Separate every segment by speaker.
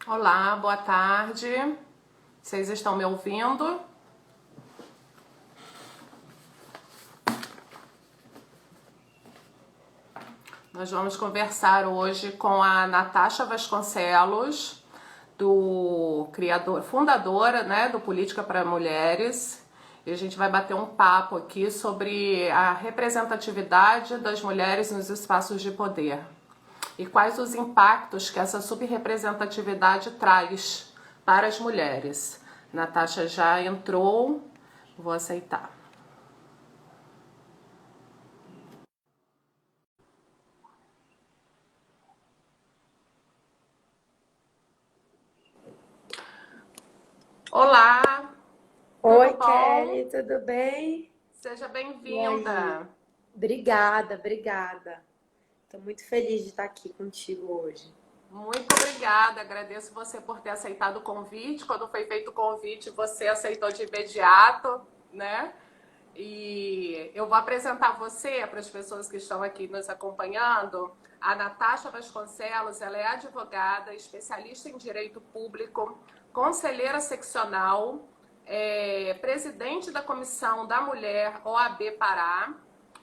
Speaker 1: Olá, boa tarde. Vocês estão me ouvindo? Nós vamos conversar hoje com a Natasha Vasconcelos, do fundadora, né, do Política para Mulheres. E a gente vai bater um papo aqui sobre a representatividade das mulheres nos espaços de poder e quais os impactos que essa subrepresentatividade traz para as mulheres. Natasha já entrou, vou aceitar. Olá,
Speaker 2: Oi,
Speaker 1: tudo bom?
Speaker 2: Kelly, tudo bem?
Speaker 1: Seja
Speaker 2: E aí?
Speaker 1: bem-vinda.
Speaker 2: Obrigada, obrigada. Estou muito feliz de estar aqui contigo hoje.
Speaker 1: Muito obrigada, agradeço você por ter aceitado o convite. Quando foi feito o convite, você aceitou de imediato, né? E eu vou apresentar você para as pessoas que estão aqui nos acompanhando. A Natasha Vasconcelos, ela é advogada, especialista em direito público, conselheira seccional, presidente da Comissão da Mulher OAB Pará,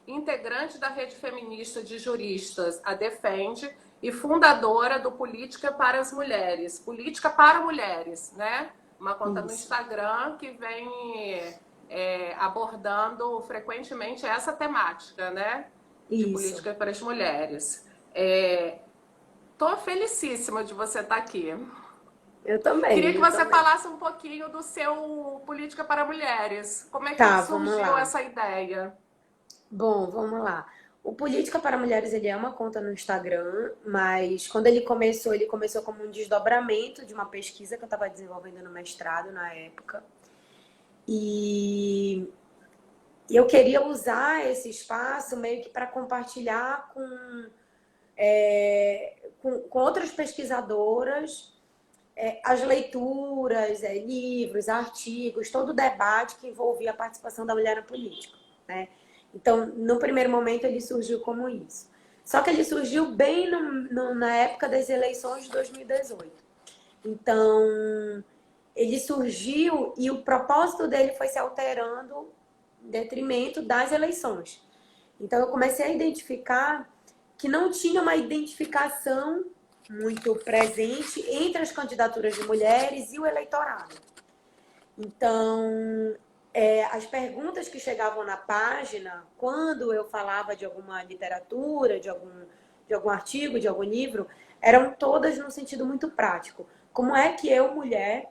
Speaker 1: integrante da Rede Feminista de Juristas, a Defende, e fundadora do Política para as Mulheres. Política para Mulheres, né? Uma conta no
Speaker 2: Isso,
Speaker 1: Instagram que vem abordando frequentemente essa temática, né? De
Speaker 2: isso.
Speaker 1: política para as mulheres. Tô felicíssima de você estar aqui.
Speaker 2: Eu
Speaker 1: Queria
Speaker 2: também,
Speaker 1: que
Speaker 2: eu
Speaker 1: você
Speaker 2: também.
Speaker 1: falasse um pouquinho do seu Política para Mulheres. Como é que
Speaker 2: Tá, vamos
Speaker 1: surgiu
Speaker 2: lá.
Speaker 1: essa ideia?
Speaker 2: Bom, vamos lá. O Política para Mulheres, ele é uma conta no Instagram, mas quando ele começou como um desdobramento de uma pesquisa que eu estava desenvolvendo no mestrado na época. E eu queria usar esse espaço meio que para compartilhar com outras pesquisadoras as leituras, livros, artigos, todo o debate que envolvia a participação da mulher na política, né? Então, no primeiro momento, ele surgiu como isso. Só que ele surgiu bem na época das eleições de 2018. Então, ele surgiu e o propósito dele foi se alterando em detrimento das eleições. Então, eu comecei a identificar que não tinha uma identificação muito presente entre as candidaturas de mulheres e o eleitorado. Então, as perguntas que chegavam na página, quando eu falava de alguma literatura, de algum artigo, de algum livro, eram todas no sentido muito prático. Como é que eu, mulher,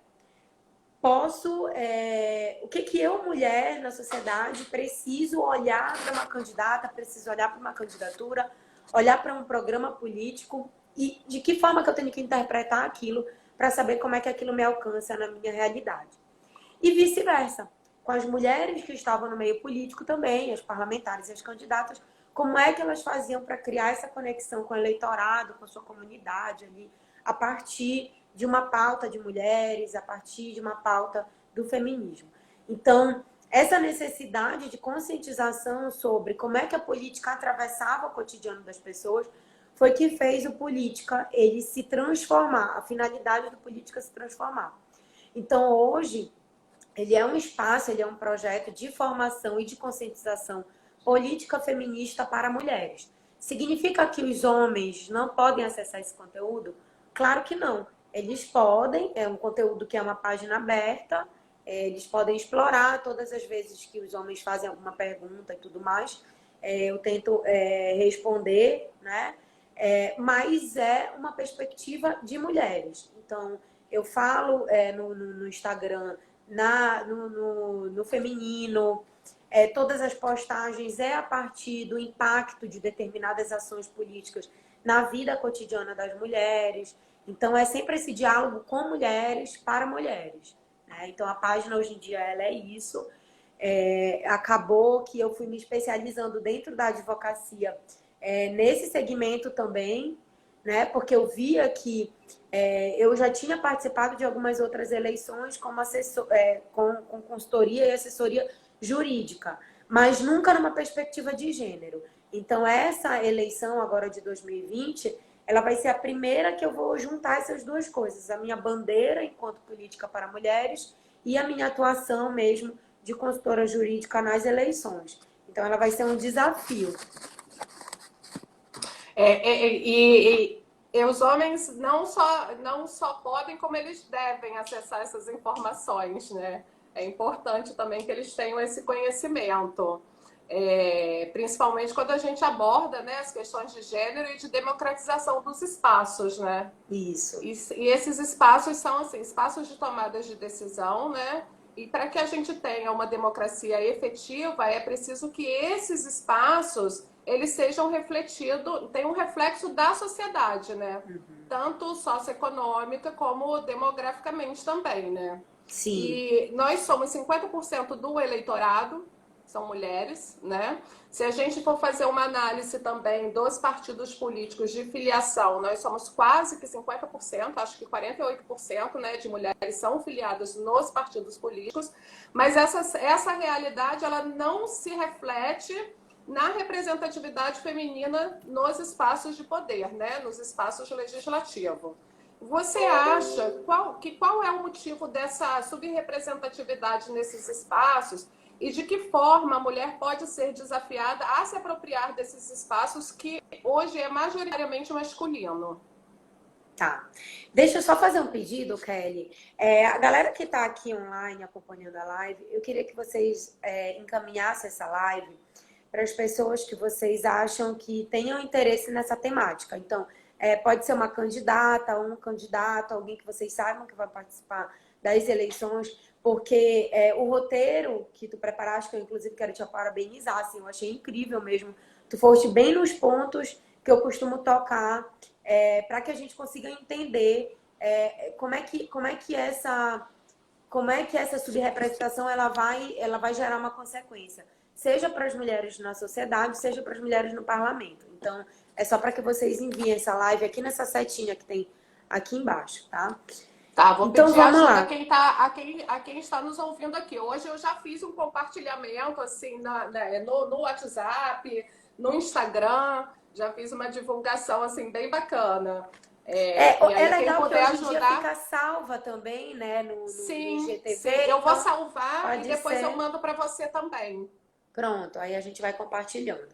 Speaker 2: o que eu, mulher, na sociedade, preciso olhar para uma candidata, preciso olhar para uma candidatura, olhar para um programa político e de que forma que eu tenho que interpretar aquilo para saber como é que aquilo me alcança na minha realidade. E vice-versa, com as mulheres que estavam no meio político também, as parlamentares e as candidatas, como é que elas faziam para criar essa conexão com o eleitorado, com a sua comunidade ali, a partir de uma pauta de mulheres, a partir de uma pauta do feminismo. Então, essa necessidade de conscientização sobre como é que a política atravessava o cotidiano das pessoas foi que fez o política ele se transformar, a finalidade do política se transformar. Então, hoje, ele é um espaço, ele é um projeto de formação e de conscientização política feminista para mulheres. Significa que os homens não podem acessar esse conteúdo? Claro que não. Eles podem, é um conteúdo que é uma página aberta, eles podem explorar todas as vezes que os homens fazem alguma pergunta e tudo mais. Eu tento responder, né? Mas é uma perspectiva de mulheres. Então, eu falo no Instagram no feminino. Todas as postagens a partir do impacto de determinadas ações políticas na vida cotidiana das mulheres. Então, é sempre esse diálogo com mulheres para mulheres, né? Então, a página hoje em dia ela é isso. Acabou que eu fui me especializando dentro da advocacia nesse segmento também, né? Porque eu via que eu já tinha participado de algumas outras eleições como com consultoria e assessoria jurídica, mas nunca numa perspectiva de gênero. Então, essa eleição agora de 2020, ela vai ser a primeira que eu vou juntar essas duas coisas, a minha bandeira enquanto política para mulheres e a minha atuação mesmo de consultora jurídica nas eleições. Então, ela vai ser um desafio.
Speaker 1: E os homens não só podem, como eles devem acessar essas informações, né? É importante também que eles tenham esse conhecimento. Principalmente quando a gente aborda, né, as questões de gênero e de democratização dos espaços, né?
Speaker 2: Isso.
Speaker 1: E esses espaços são assim, espaços de tomadas de decisão, né? E para que a gente tenha uma democracia efetiva, é preciso que esses espaços eles sejam refletidos, tenham um reflexo da sociedade, né? Tanto socioeconômica como demograficamente também, né?
Speaker 2: Sim.
Speaker 1: E nós somos 50% do eleitorado, são mulheres, né? Se a gente for fazer uma análise também dos partidos políticos de filiação, nós somos quase que 50%, acho que 48%, né, de mulheres são filiadas nos partidos políticos, mas essa realidade ela não se reflete na representatividade feminina nos espaços de poder, né, nos espaços legislativos. Você acha qual é o motivo dessa subrepresentatividade nesses espaços e de que forma a mulher pode ser desafiada a se apropriar desses espaços que hoje é majoritariamente masculino?
Speaker 2: Tá. Deixa eu só fazer um pedido, Kelly. A galera que está aqui online acompanhando a live, eu queria que vocês encaminhassem essa live para as pessoas que vocês acham que tenham interesse nessa temática. Então, pode ser uma candidata, um candidato, alguém que vocês saibam que vai participar das eleições, porque o roteiro que tu preparaste, que eu inclusive quero te parabenizar, assim, eu achei incrível mesmo. Tu foste bem nos pontos que eu costumo tocar, para que a gente consiga entender como é que essa subrepresentação ela vai gerar uma consequência, seja para as mulheres na sociedade, seja para as mulheres no parlamento. Então, é só para que vocês enviem essa live aqui nessa setinha que tem aqui embaixo, tá?
Speaker 1: Tá, vou
Speaker 2: Então,
Speaker 1: pedir
Speaker 2: vamos
Speaker 1: ajuda
Speaker 2: lá.
Speaker 1: a quem está nos ouvindo aqui. Hoje eu já fiz um compartilhamento assim no WhatsApp, no Instagram, já fiz uma divulgação assim bem bacana. E
Speaker 2: É
Speaker 1: aí quem
Speaker 2: legal que
Speaker 1: puder
Speaker 2: hoje em dia
Speaker 1: ajudar,
Speaker 2: fica salva também, né, no
Speaker 1: sim, sim,
Speaker 2: IGTV,
Speaker 1: eu vou
Speaker 2: então
Speaker 1: salvar e
Speaker 2: pode
Speaker 1: depois eu
Speaker 2: ser.
Speaker 1: mando para você também.
Speaker 2: Pronto, aí a gente vai compartilhando.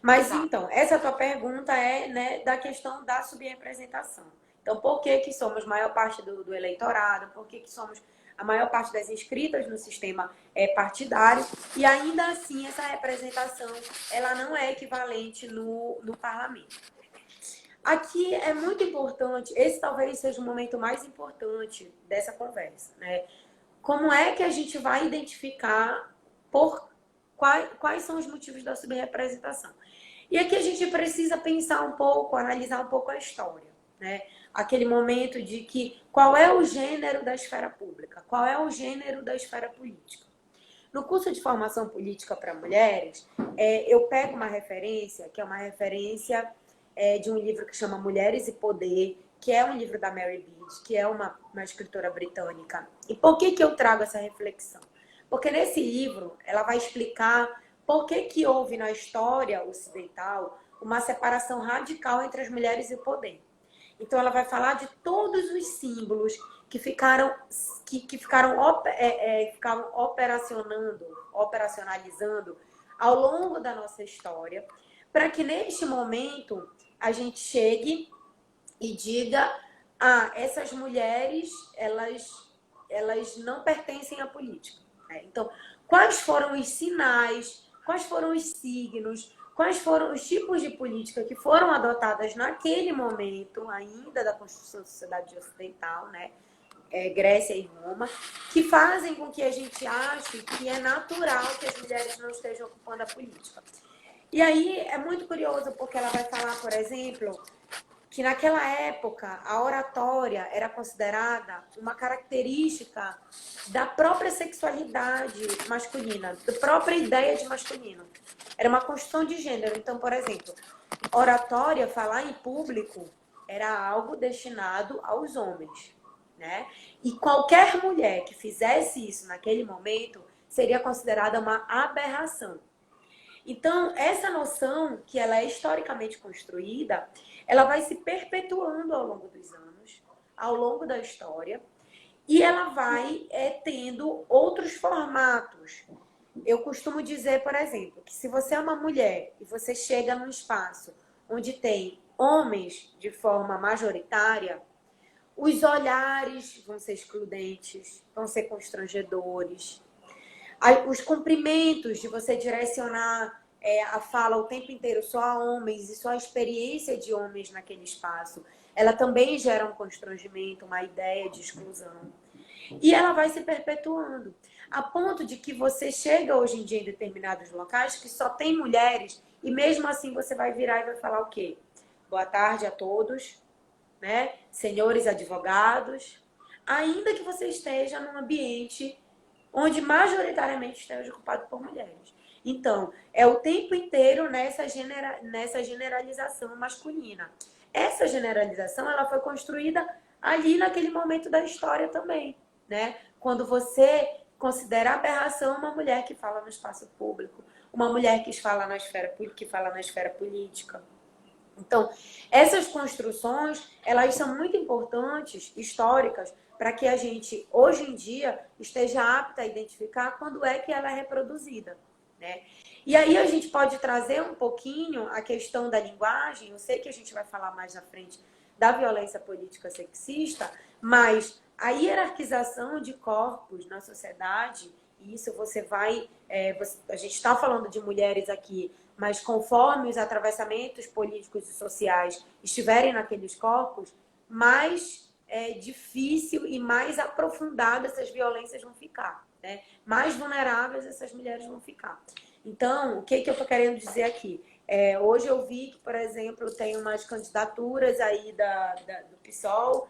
Speaker 2: Mas
Speaker 1: Tá.
Speaker 2: então, essa tua pergunta né, da questão da subrepresentação. Então, por que que somos maior parte do eleitorado? Por que que somos a maior parte das inscritas no sistema partidário? E ainda assim, essa representação, ela não é equivalente no parlamento. Aqui é muito importante, esse talvez seja o momento mais importante dessa conversa, né? Como é que a gente vai identificar quais são os motivos da subrepresentação? E aqui a gente precisa pensar um pouco, analisar um pouco a história, né? Aquele momento de que qual é o gênero da esfera pública, qual é o gênero da esfera política. No curso de formação política para mulheres, eu pego uma referência, que é uma referência de um livro que chama Mulheres e Poder, que é um livro da Mary Beard, que é uma escritora britânica. E por que eu trago essa reflexão? Porque nesse livro ela vai explicar por que houve na história ocidental uma separação radical entre as mulheres e o poder. Então ela vai falar de todos os símbolos que ficaram operacionalizando ao longo da nossa história, para que neste momento a gente chegue e diga: essas mulheres, elas não pertencem à política. Então, quais foram os sinais, quais foram os signos, quais foram os tipos de política que foram adotadas naquele momento ainda da construção da sociedade ocidental, né? Grécia e Roma, que fazem com que a gente ache que é natural que as mulheres não estejam ocupando a política. E aí é muito curioso, porque ela vai falar, por exemplo, que naquela época a oratória era considerada uma característica da própria sexualidade masculina, da própria ideia de masculino. Era uma construção de gênero. Então, por exemplo, oratória, falar em público, era algo destinado aos homens, né? E qualquer mulher que fizesse isso naquele momento seria considerada uma aberração. Então, essa noção, que ela é historicamente construída, ela vai se perpetuando ao longo dos anos, ao longo da história, e ela vai tendo outros formatos. Eu costumo dizer, por exemplo, que se você é uma mulher e você chega num espaço onde tem homens de forma majoritária, os olhares vão ser excludentes, vão ser constrangedores. Os cumprimentos de você direcionar a fala o tempo inteiro só a homens e só a experiência de homens naquele espaço, ela também gera um constrangimento, uma ideia de exclusão. E ela vai se perpetuando, a ponto de que você chega hoje em dia em determinados locais que só tem mulheres e mesmo assim você vai virar e vai falar o quê? Boa tarde a todos, né? Senhores advogados, ainda que você esteja num ambiente onde majoritariamente esteja ocupado por mulheres. Então, é o tempo inteiro nessa generalização masculina. Essa generalização ela foi construída ali naquele momento da história também, né? Quando você considera aberração uma mulher que fala no espaço público, uma mulher que fala na esfera política. Então, essas construções, elas são muito importantes, históricas, para que a gente, hoje em dia, esteja apta a identificar quando é que ela é reproduzida, né? E aí a gente pode trazer um pouquinho a questão da linguagem, eu sei que a gente vai falar mais na frente da violência política sexista, mas a hierarquização de corpos na sociedade, e isso você vai... a gente está falando de mulheres aqui, mas conforme os atravessamentos políticos e sociais estiverem naqueles corpos, mais difícil e mais aprofundadas essas violências vão ficar, né? Mais vulneráveis essas mulheres vão ficar. Então, o que eu estou querendo dizer aqui? Hoje eu vi que, por exemplo, tem umas candidaturas aí do PSOL,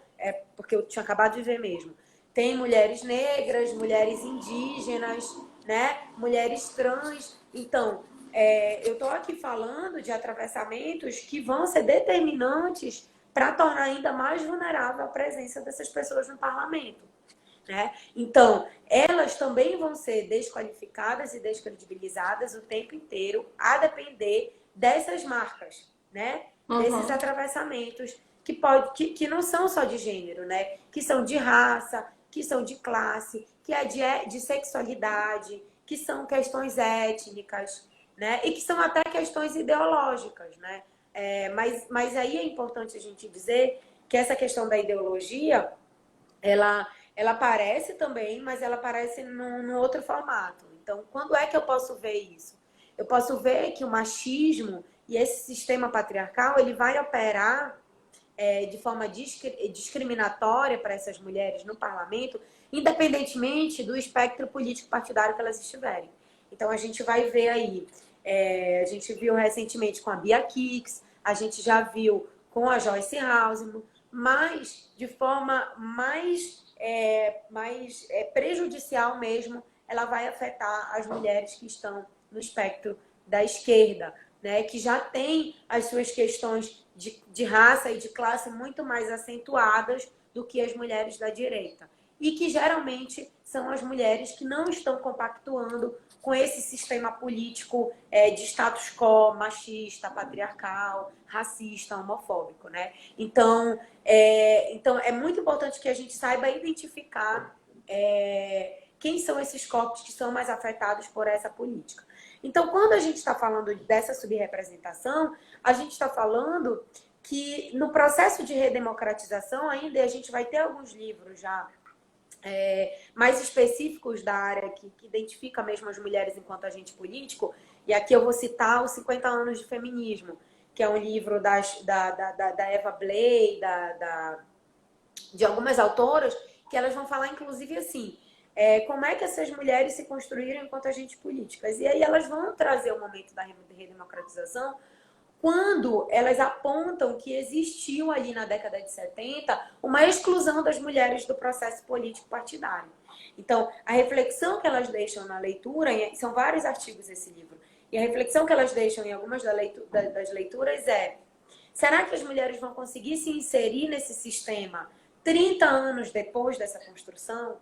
Speaker 2: porque eu tinha acabado de ver mesmo. Tem mulheres negras, mulheres indígenas, né? Mulheres trans. Então, eu estou aqui falando de atravessamentos que vão ser determinantes para tornar ainda mais vulnerável a presença dessas pessoas no parlamento, né? Então, elas também vão ser desqualificadas e descredibilizadas o tempo inteiro, a depender dessas marcas, né? Desses atravessamentos que não são só de gênero, né? Que são de raça, que são de classe, que é de sexualidade, que são questões étnicas, né? E que são até questões ideológicas, né? Mas aí é importante a gente dizer que essa questão da ideologia, ela aparece também, mas ela aparece num outro formato. Então, quando é que eu posso ver isso? Eu posso ver que o machismo e esse sistema patriarcal, ele vai operar de forma discriminatória para essas mulheres no parlamento, independentemente do espectro político partidário que elas estiverem. Então, a gente vai ver aí, a gente viu recentemente com a Bia Kicis, a gente já viu com a Joyce Hasselman, mas de forma mais prejudicial mesmo, ela vai afetar as mulheres que estão no espectro da esquerda, né, que já tem as suas questões de raça e de classe muito mais acentuadas do que as mulheres da direita. E que geralmente são as mulheres que não estão compactuando com esse sistema político de status quo, machista, patriarcal, racista, homofóbico, né? Então é muito importante que a gente saiba identificar quem são esses corpos que são mais afetados por essa política. Então, quando a gente está falando dessa subrepresentação, a gente está falando que no processo de redemocratização ainda, e a gente vai ter alguns livros já mais específicos da área que identifica mesmo as mulheres enquanto agente político, e aqui eu vou citar os 50 anos de feminismo, que é um livro da Eva Bley, de algumas autoras, que elas vão falar, inclusive, assim, como é que essas mulheres se construíram enquanto agentes políticas. E aí elas vão trazer o momento da redemocratização, quando elas apontam que existiu ali na década de 70 uma exclusão das mulheres do processo político partidário. Então, a reflexão que elas deixam na leitura, são vários artigos esse livro, e a reflexão que elas deixam em algumas das leituras será que as mulheres vão conseguir se inserir nesse sistema 30 anos depois dessa construção?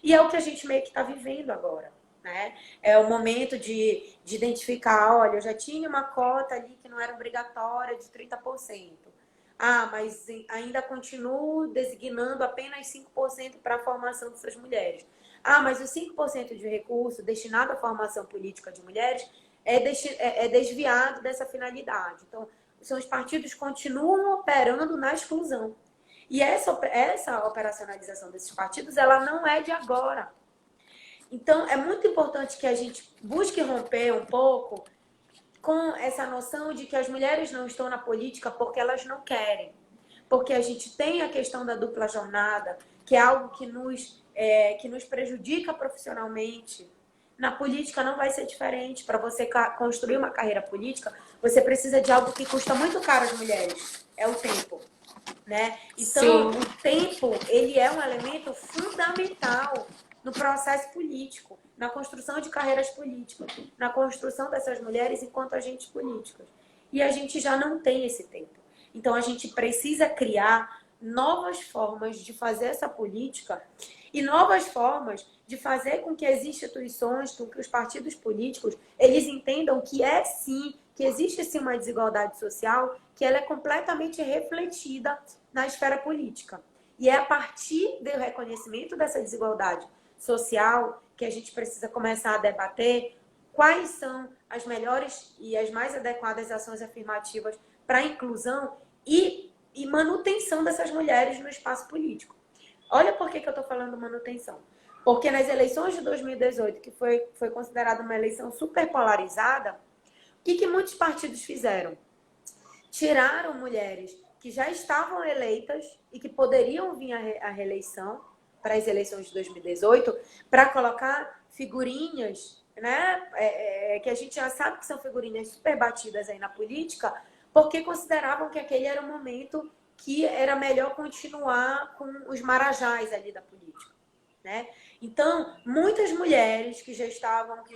Speaker 2: E é o que a gente meio que está vivendo agora, né? É o momento de identificar, olha, eu já tinha uma cota ali que não era obrigatória de 30%. Ah, mas ainda continuo designando apenas 5% para a formação dessas mulheres. Ah, mas os 5% de recurso destinado à formação política de mulheres é desviado dessa finalidade. Então, os partidos continuam operando na exclusão. E essa operacionalização desses partidos, ela não é de agora. Então, é muito importante que a gente busque romper um pouco com essa noção de que as mulheres não estão na política porque elas não querem. Porque a gente tem a questão da dupla jornada, que é algo que nos prejudica profissionalmente. Na política não vai ser diferente. Para você construir uma carreira política, você precisa de algo que custa muito caro às mulheres. É o tempo. Né? Então,
Speaker 1: Sim.
Speaker 2: o tempo, ele é um elemento fundamental no processo político, na construção de carreiras políticas, na construção dessas mulheres enquanto agentes políticos. E a gente já não tem esse tempo. Então, a gente precisa criar novas formas de fazer essa política e novas formas de fazer com que as instituições, com que os partidos políticos, eles entendam que que existe sim uma desigualdade social, que ela é completamente refletida na esfera política. E é a partir do reconhecimento dessa desigualdade social que a gente precisa começar a debater quais são as melhores e as mais adequadas ações afirmativas para a inclusão e manutenção dessas mulheres no espaço político. Olha por que eu estou falando manutenção. Porque nas eleições de 2018, que foi considerada uma eleição super polarizada, o que muitos partidos fizeram? Tiraram mulheres que já estavam eleitas e que poderiam vir à reeleição para as eleições de 2018, para colocar figurinhas, né, que a gente já sabe que são figurinhas super batidas aí na política, porque consideravam que aquele era o momento que era melhor continuar com os marajás ali da política, né? Então, muitas mulheres que já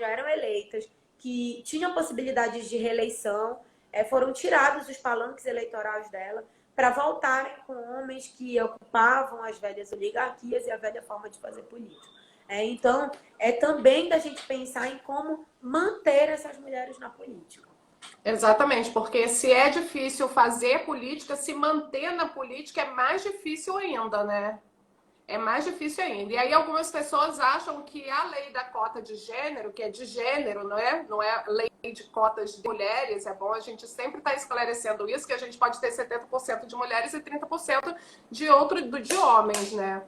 Speaker 2: eram eleitas, que tinham possibilidades de reeleição, foram tirados dos palanques eleitorais dela para voltarem com homens que ocupavam as velhas oligarquias e a velha forma de fazer política. Então, é também da gente pensar em como manter essas mulheres na política.
Speaker 1: Exatamente, porque se é difícil fazer política, se manter na política é mais difícil ainda, né? É mais difícil ainda. E aí algumas pessoas acham que a lei da cota de gênero, que é de gênero, não é? Não é lei de cotas de mulheres, é bom a gente sempre estar esclarecendo isso, que a gente pode ter 70% de mulheres e 30% de homens, né?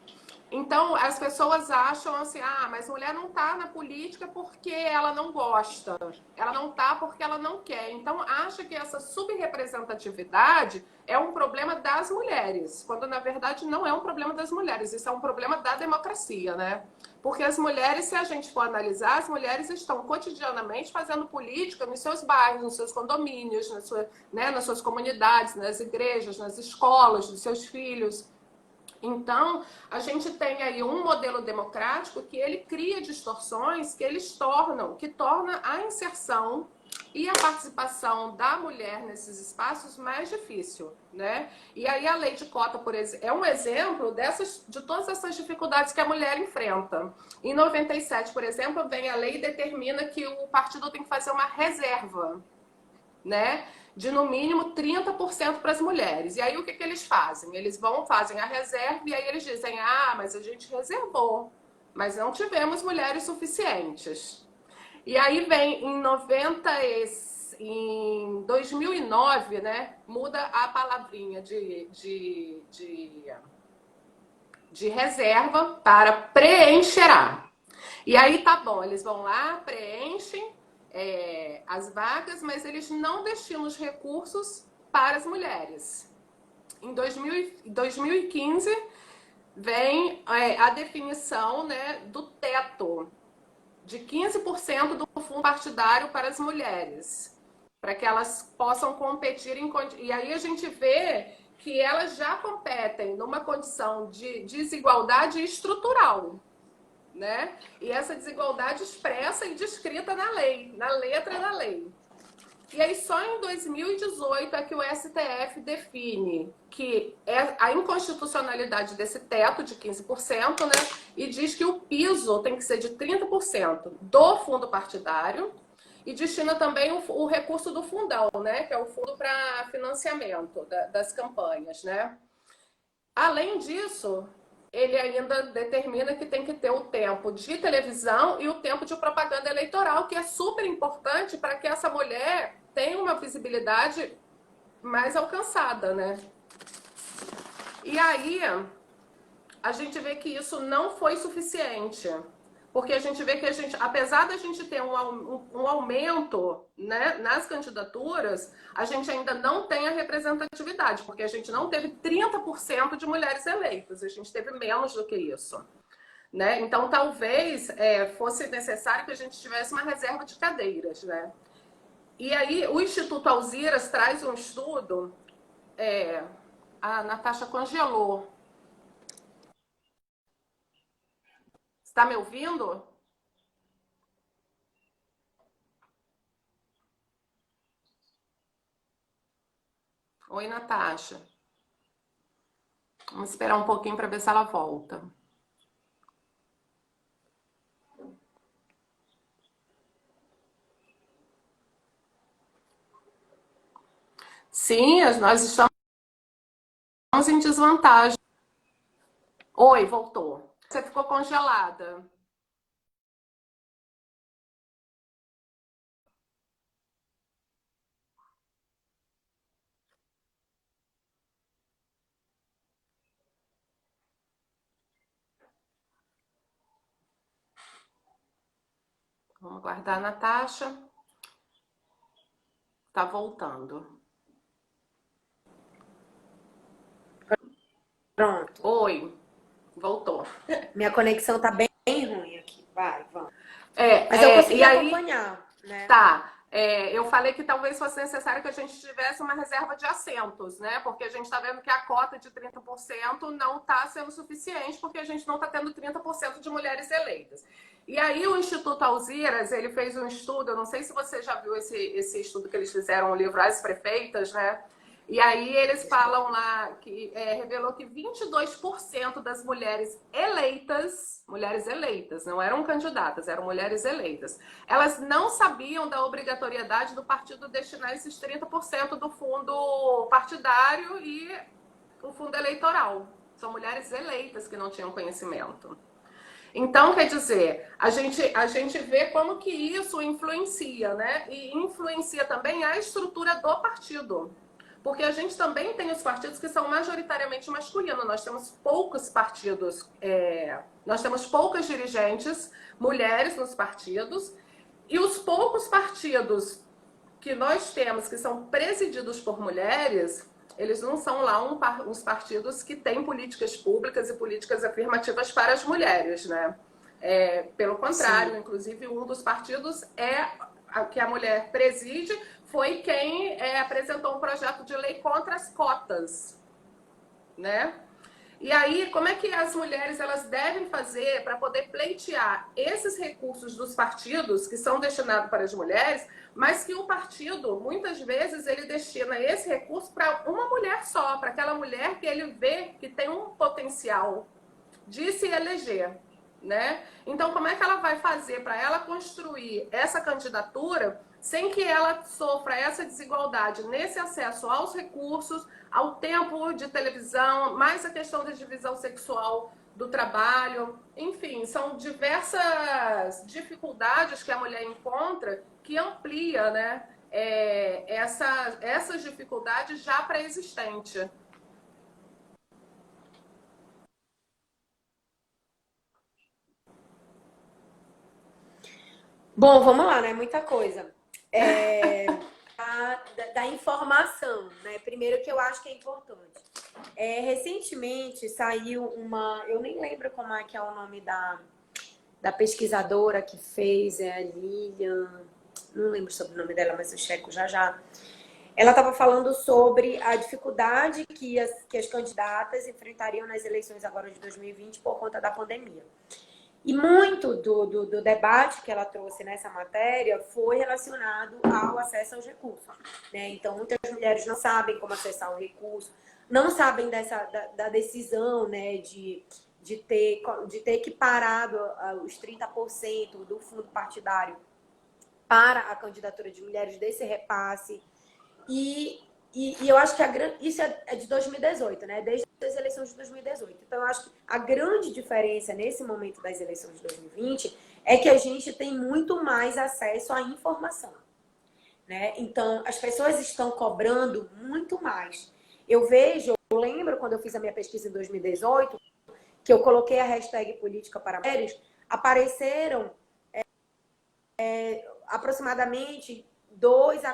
Speaker 1: Então, as pessoas acham assim, mas mulher não tá na política porque ela não gosta. Ela não tá porque ela não quer. Então, acha que essa subrepresentatividade é um problema das mulheres, quando na verdade não é um problema das mulheres, isso é um problema da democracia, né? Porque as mulheres, se a gente for analisar, as mulheres estão cotidianamente fazendo política nos seus bairros, nos seus condomínios, nas suas comunidades, nas igrejas, nas escolas, dos seus filhos. Então, a gente tem aí um modelo democrático que ele cria distorções que torna a inserção e a participação da mulher nesses espaços mais difícil, né? E aí a lei de cota, por exemplo, é um exemplo de todas essas dificuldades que a mulher enfrenta. Em 97, por exemplo, vem a lei e determina que o partido tem que fazer uma reserva, né, de no mínimo 30% para as mulheres. E aí o que eles fazem? Eles fazem a reserva e aí eles dizem, mas a gente reservou, mas não tivemos mulheres suficientes. E aí vem em 2009, né, muda a palavrinha de reserva para preencherá. E aí tá bom, eles vão lá, preenchem as vagas, mas eles não destinam os recursos para as mulheres. Em 2015, vem a definição, né, do teto de 15% do fundo partidário para as mulheres, para que elas possam competir e aí a gente vê que elas já competem numa condição de desigualdade estrutural, né? E essa desigualdade expressa e descrita na lei, na letra da lei. E aí só em 2018 é que o STF define que é a inconstitucionalidade desse teto de 15%, né? E diz que o piso tem que ser de 30% do fundo partidário e destina também o recurso do fundão, né? Que é o fundo para financiamento das campanhas, né? Além disso, ele ainda determina que tem que ter o tempo de televisão e o tempo de propaganda eleitoral, que é super importante para que essa mulher tenha uma visibilidade mais alcançada, né? E aí, a gente vê que isso não foi suficiente. Porque a gente vê que apesar da gente ter um aumento, né, nas candidaturas, a gente ainda não tem a representatividade, porque a gente não teve 30% de mulheres eleitas, a gente teve menos do que isso. Né? Então, talvez fosse necessário que a gente tivesse uma reserva de cadeiras. Né? E aí, o Instituto Alziras traz um estudo. A Natasha congelou. Está me ouvindo? Oi, Natasha. Vamos esperar um pouquinho para ver se ela volta. Sim, nós estamos em desvantagem. Oi, voltou. Você ficou congelada. Vamos guardar a Natasha. Tá voltando.
Speaker 2: Pronto.
Speaker 1: Oi, voltou.
Speaker 2: Minha conexão tá bem ruim aqui. Vai, vamos.
Speaker 1: Mas
Speaker 2: eu consegui
Speaker 1: aí,
Speaker 2: acompanhar, né?
Speaker 1: Tá. Eu falei que talvez fosse necessário que a gente tivesse uma reserva de assentos, né? Porque a gente está vendo que a cota de 30% não está sendo suficiente, porque a gente não está tendo 30% de mulheres eleitas. E aí o Instituto Alziras, ele fez um estudo, eu não sei se você já viu esse estudo que eles fizeram, o livro As Prefeitas, né? E aí eles falam lá que revelou que 22% das mulheres eleitas, não eram candidatas, eram mulheres eleitas, elas não sabiam da obrigatoriedade do partido destinar esses 30% do fundo partidário e o fundo eleitoral. São mulheres eleitas que não tinham conhecimento. Então, quer dizer, a gente vê como que isso influencia, né? E influencia também a estrutura do partido. Porque a gente também tem os partidos que são majoritariamente masculinos. Nós temos poucos partidos, nós temos poucas dirigentes mulheres nos partidos. E os poucos partidos que nós temos, que são presididos por mulheres, eles não são lá uns partidos que têm políticas públicas e políticas afirmativas para as mulheres, né? Pelo contrário, sim. Inclusive um dos partidos que a mulher preside foi quem apresentou um projeto de lei contra as cotas, né? E aí, como é que as mulheres elas devem fazer para poder pleitear esses recursos dos partidos que são destinados para as mulheres, mas que o partido, muitas vezes, ele destina esse recurso para uma mulher só, para aquela mulher que ele vê que tem um potencial de se eleger, né? Então, como é que ela vai fazer para ela construir essa candidatura sem que ela sofra essa desigualdade nesse acesso aos recursos, ao tempo de televisão, mais a questão da divisão sexual do trabalho, enfim, são diversas dificuldades que a mulher encontra que amplia, né, essas dificuldades já pré-existentes.
Speaker 2: Bom, vamos lá, né? Muita coisa. Da informação, né? Primeiro que eu acho que é importante. Recentemente saiu eu nem lembro como é que é o nome da pesquisadora que fez, a Lilian, não lembro sobre o nome dela, mas eu checo já já. Ela estava falando sobre a dificuldade que as candidatas enfrentariam nas eleições agora de 2020 por conta da pandemia. E muito do debate que ela trouxe nessa matéria foi relacionado ao acesso aos recursos, né? Então, muitas mulheres não sabem como acessar o recurso, não sabem da decisão, né, de ter equiparado os 30% do fundo partidário para a candidatura de mulheres desse repasse. E eu acho que isso é de 2018, né? Desde as eleições de 2018. Então, eu acho que a grande diferença nesse momento das eleições de 2020 é que a gente tem muito mais acesso à informação, né? Então, as pessoas estão cobrando muito mais. Eu lembro quando eu fiz a minha pesquisa em 2018, que eu coloquei a hashtag política para mulheres, apareceram aproximadamente 2 a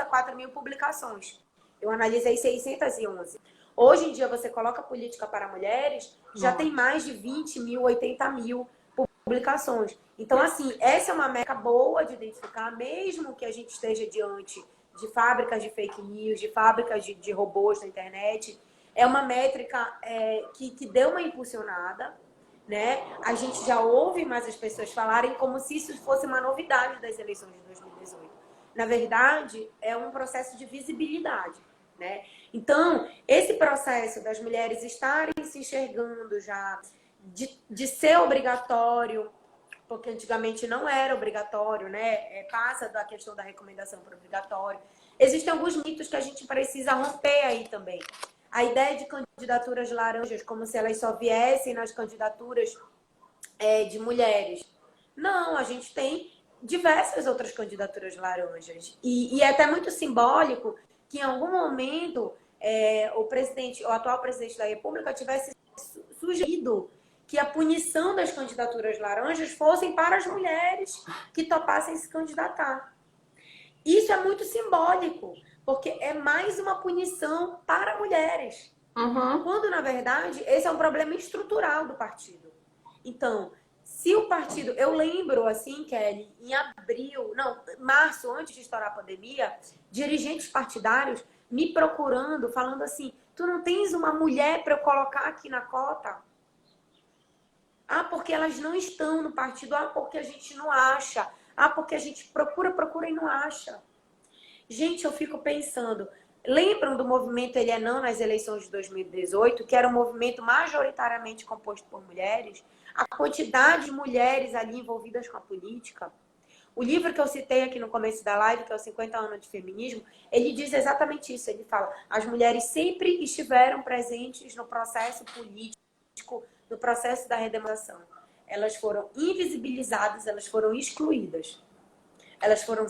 Speaker 2: 4 mil publicações. Eu analisei 611. Hoje em dia, você coloca política para mulheres, já tem mais de 20 mil, 80 mil publicações. Então, assim, essa é uma métrica boa de identificar, mesmo que a gente esteja diante de fábricas de fake news, de fábricas de robôs na internet. É uma métrica que deu uma impulsionada, né? A gente já ouve mais as pessoas falarem como se isso fosse uma novidade das eleições de 2018. Na verdade, é um processo de visibilidade, né? Então, esse processo das mulheres estarem se enxergando já, de ser obrigatório, porque antigamente não era obrigatório, né? Passa da questão da recomendação para obrigatório. Existem alguns mitos que a gente precisa romper aí também. A ideia de candidaturas laranjas, como se elas só viessem nas candidaturas de mulheres. Não, a gente tem diversas outras candidaturas laranjas. E é até muito simbólico que em algum momento o atual presidente da República tivesse sugerido que a punição das candidaturas laranjas fossem para as mulheres que topassem se candidatar. Isso é muito simbólico, porque é mais uma punição para mulheres.
Speaker 1: Uhum.
Speaker 2: Quando, na verdade, esse é um problema estrutural do partido. Então, se o partido... Eu lembro, assim, Kelly, em março, antes de estourar a pandemia, dirigentes partidários me procurando, falando assim, tu não tens uma mulher para eu colocar aqui na cota? Ah, porque elas não estão no partido. Ah, porque a gente não acha. Ah, porque a gente procura e não acha. Gente, eu fico pensando, lembram do movimento Ele é Não nas eleições de 2018, que era um movimento majoritariamente composto por mulheres? A quantidade de mulheres ali envolvidas com a política. O livro que eu citei aqui no começo da live, que é o 50 anos de feminismo, ele diz exatamente isso. Ele fala, as mulheres sempre estiveram presentes no processo político, no processo da redemocração. Elas foram invisibilizadas, elas foram excluídas. Elas foram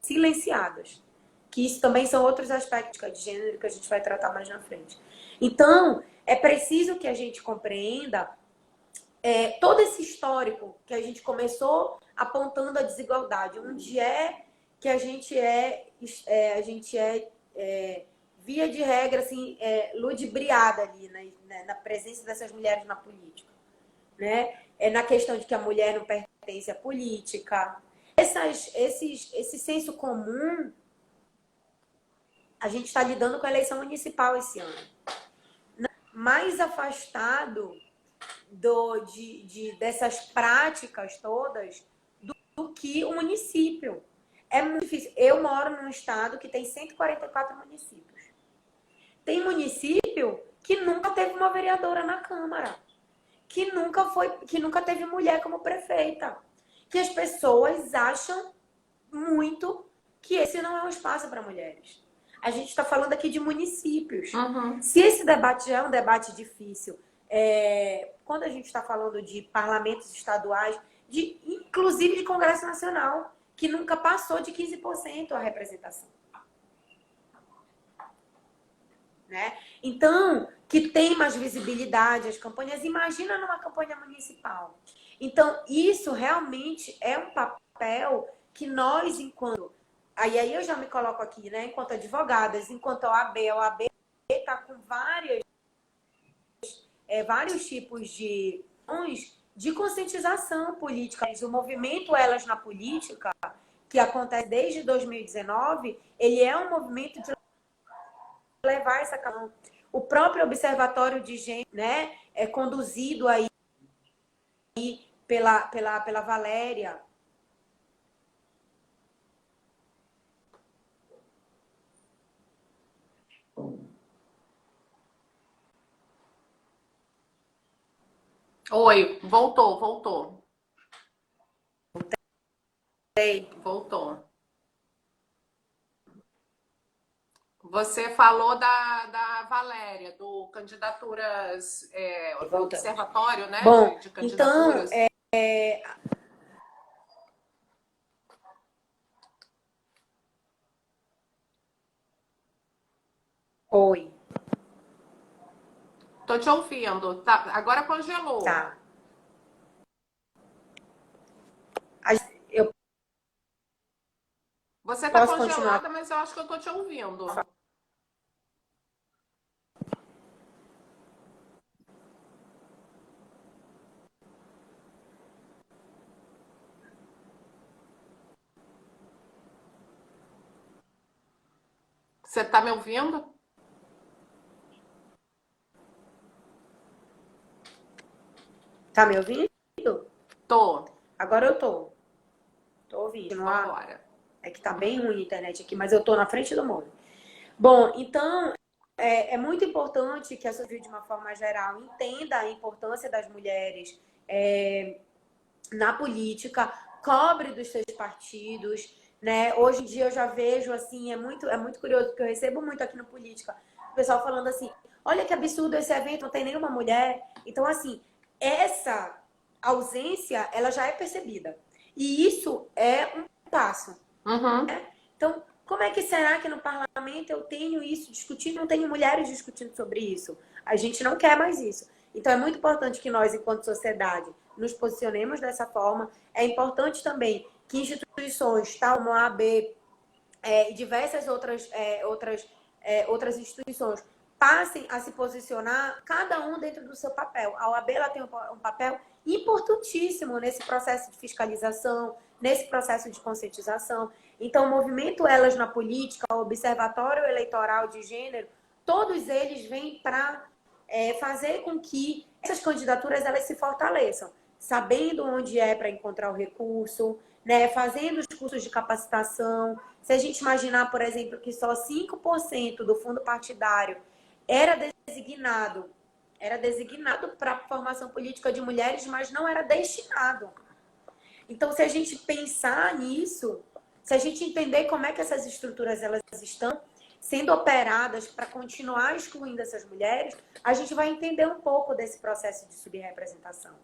Speaker 2: silenciadas. Que isso também são outros aspectos de gênero que a gente vai tratar mais na frente. Então, é preciso que a gente compreenda todo esse histórico que a gente começou apontando a desigualdade, onde que a gente via de regra, assim, ludibriada ali, né, na presença dessas mulheres na política. Né? Na questão de que a mulher não pertence à política. Esse senso comum, a gente está lidando com a eleição municipal esse ano. Mais afastado dessas práticas todas do que o município. É muito difícil. Eu moro num estado que tem 144 municípios. Tem município que nunca teve uma vereadora na Câmara, que nunca teve mulher como prefeita, que as pessoas acham muito que esse não é um espaço para mulheres. A gente está falando aqui de municípios.
Speaker 1: Uhum.
Speaker 2: Se esse debate já é um debate difícil, quando a gente está falando de parlamentos estaduais, inclusive de Congresso Nacional, que nunca passou de 15% a representação. Né? Então, que tem mais visibilidade as campanhas, imagina numa campanha municipal. Então, isso realmente é um papel que nós, enquanto... Aí eu já me coloco aqui, né? Enquanto advogadas, enquanto a OAB está com vários tipos de conscientização política. O movimento Elas na Política, que acontece desde 2019, ele é um movimento de levar essa questão. O próprio Observatório de Gênero, né, é conduzido aí pela Valéria.
Speaker 1: Oi, voltou.
Speaker 2: Ei,
Speaker 1: Voltou. Você falou da Valéria, do Candidaturas, do
Speaker 2: voltamos.
Speaker 1: Observatório, né,
Speaker 2: Bom,
Speaker 1: de
Speaker 2: então,
Speaker 1: Candidaturas.
Speaker 2: oi,
Speaker 1: Tô te ouvindo. Tá, agora congelou.
Speaker 2: tá. Eu
Speaker 1: Você tá
Speaker 2: posso continuar?
Speaker 1: congelada, mas eu acho que eu tô te ouvindo. Você tá me ouvindo?
Speaker 2: Tá me ouvindo?
Speaker 1: Tô.
Speaker 2: Agora eu tô. Tô ouvindo.
Speaker 1: Vambora.
Speaker 2: É que tá bem ruim a internet aqui, mas eu tô na frente do mundo. Bom, então, é muito importante que a sociedade, de uma forma geral, entenda a importância das mulheres na política, cobre dos seus partidos, né? Hoje em dia eu já vejo, assim, é muito curioso, porque eu recebo muito aqui no Política, o pessoal falando assim, olha que absurdo esse evento, não tem nenhuma mulher. Então, assim, essa ausência, ela já é percebida. E isso é um passo.
Speaker 1: Uhum.
Speaker 2: Então, como é que será que no parlamento eu tenho isso discutindo, não tenho mulheres discutindo sobre isso? A gente não quer mais isso. Então, é muito importante que nós, enquanto sociedade, nos posicionemos dessa forma. É importante também que instituições, tal como a AB e diversas outras instituições, passem a se posicionar, cada um dentro do seu papel. A OAB ela tem um papel importantíssimo nesse processo de fiscalização, nesse processo de conscientização. Então, o movimento Elas na Política, o Observatório Eleitoral de Gênero, todos eles vêm para fazer com que essas candidaturas elas se fortaleçam, sabendo onde é para encontrar o recurso, né, fazendo os cursos de capacitação. Se a gente imaginar, por exemplo, que só 5% do fundo partidário era designado para a formação política de mulheres, mas não era destinado. Então, se a gente pensar nisso, se a gente entender como é que essas estruturas elas estão sendo operadas para continuar excluindo essas mulheres, a gente vai entender um pouco desse processo de subrepresentação.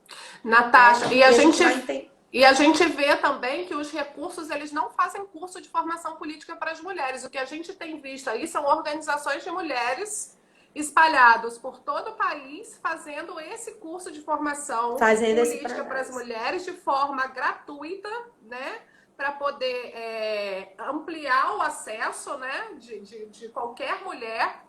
Speaker 1: Natasha,
Speaker 2: E
Speaker 1: a gente vê também que os recursos, eles não fazem curso de formação política para as mulheres. O que a gente tem visto aí são organizações de mulheres espalhados por todo o país fazendo esse curso de formação política para as mulheres de forma gratuita, né? Para poder ampliar o acesso, né? De qualquer mulher,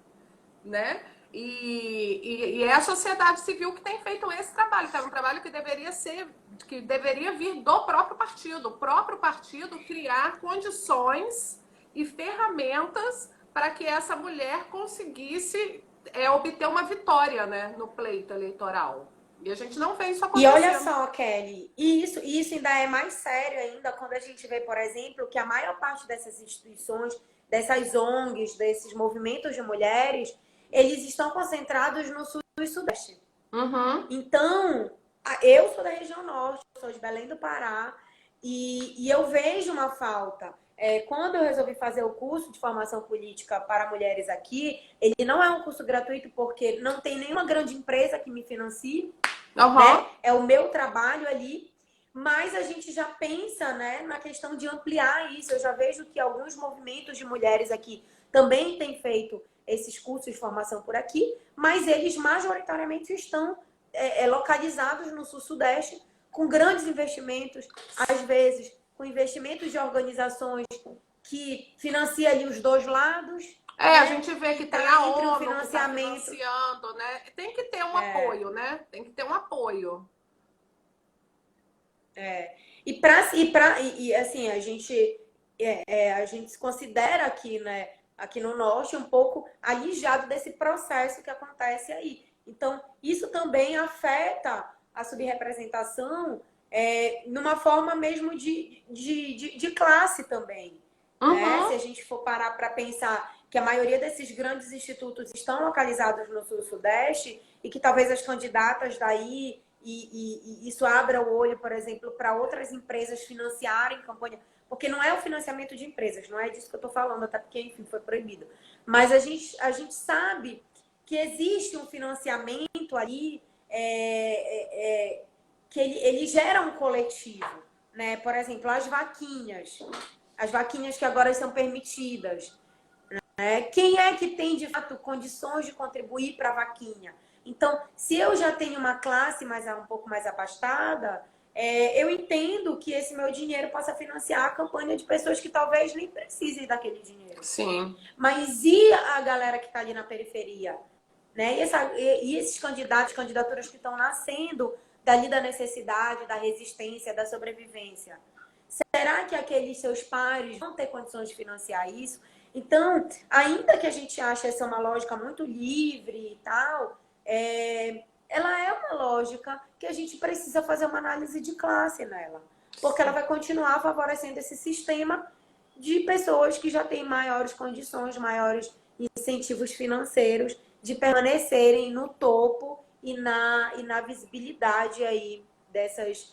Speaker 1: né? E é a sociedade civil que tem feito esse trabalho, que é um trabalho que deveria vir do próprio partido. O próprio partido criar condições e ferramentas para que essa mulher conseguisse obter uma vitória, né, no pleito eleitoral. E a gente não vê isso acontecendo.
Speaker 2: E olha só, Kelly, isso ainda é mais sério ainda quando a gente vê, por exemplo, que a maior parte dessas instituições, dessas ONGs, desses movimentos de mulheres, eles estão concentrados no sul e sudeste.
Speaker 1: Uhum.
Speaker 2: Então, eu sou da região norte, sou de Belém do Pará, e eu vejo uma falta. Quando eu resolvi fazer o curso de formação política para mulheres aqui, ele não é um curso gratuito porque não tem nenhuma grande empresa que me financie, né? É o meu trabalho ali, mas a gente já pensa, né, na questão de ampliar isso. Eu já vejo que alguns movimentos de mulheres aqui também têm feito esses cursos de formação por aqui, mas eles majoritariamente estão localizados no sul-sudeste, com grandes investimentos, às vezes com investimentos de organizações que financiam ali os dois lados.
Speaker 1: Né? A gente vê que tem a ONU
Speaker 2: financiamento.
Speaker 1: Que tá financiando, né? Tem que ter um apoio, né? Tem que ter um apoio.
Speaker 2: E assim, a gente se considera aqui, né, aqui no norte, um pouco alijado desse processo que acontece aí. Então, isso também afeta a subrepresentação numa forma mesmo de classe também. Né? Se a gente for parar para pensar que a maioria desses grandes institutos estão localizados no Sul-Sudeste e que talvez as candidatas daí, e isso abra o olho, por exemplo, para outras empresas financiarem campanha, porque não é o financiamento de empresas, não é disso que eu estou falando, até porque, enfim, foi proibido. Mas a gente sabe que existe um financiamento ali que ele gera um coletivo, né? Por exemplo, as vaquinhas que agora são permitidas, né? Quem é que tem, de fato, condições de contribuir para a vaquinha? Então, se eu já tenho uma classe um pouco mais abastada, eu entendo que esse meu dinheiro possa financiar a campanha de pessoas que talvez nem precisem daquele dinheiro.
Speaker 1: Sim.
Speaker 2: Mas e a galera que está ali na periferia? Né? E esses candidaturas que estão nascendo dali da necessidade, da resistência, da sobrevivência? Será que aqueles seus pares vão ter condições de financiar isso? Então, ainda que a gente ache essa uma lógica muito livre e tal, ela é uma lógica que a gente precisa fazer uma análise de classe nela. Porque ela vai continuar favorecendo esse sistema de pessoas que já têm maiores condições, maiores incentivos financeiros de permanecerem no topo e na visibilidade aí desses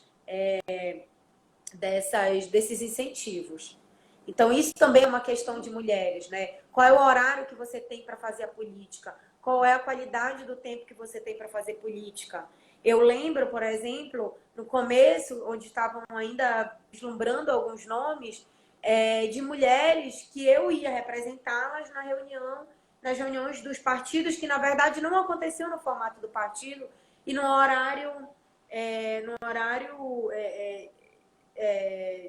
Speaker 2: incentivos. Então, isso também é uma questão de mulheres, né? Qual é o horário que você tem para fazer a política? Qual é a qualidade do tempo que você tem para fazer política? Eu lembro, por exemplo, no começo, onde estavam ainda vislumbrando alguns nomes, de mulheres que eu ia representá-las nas reuniões dos partidos, que na verdade não aconteciam no formato do partido e no horário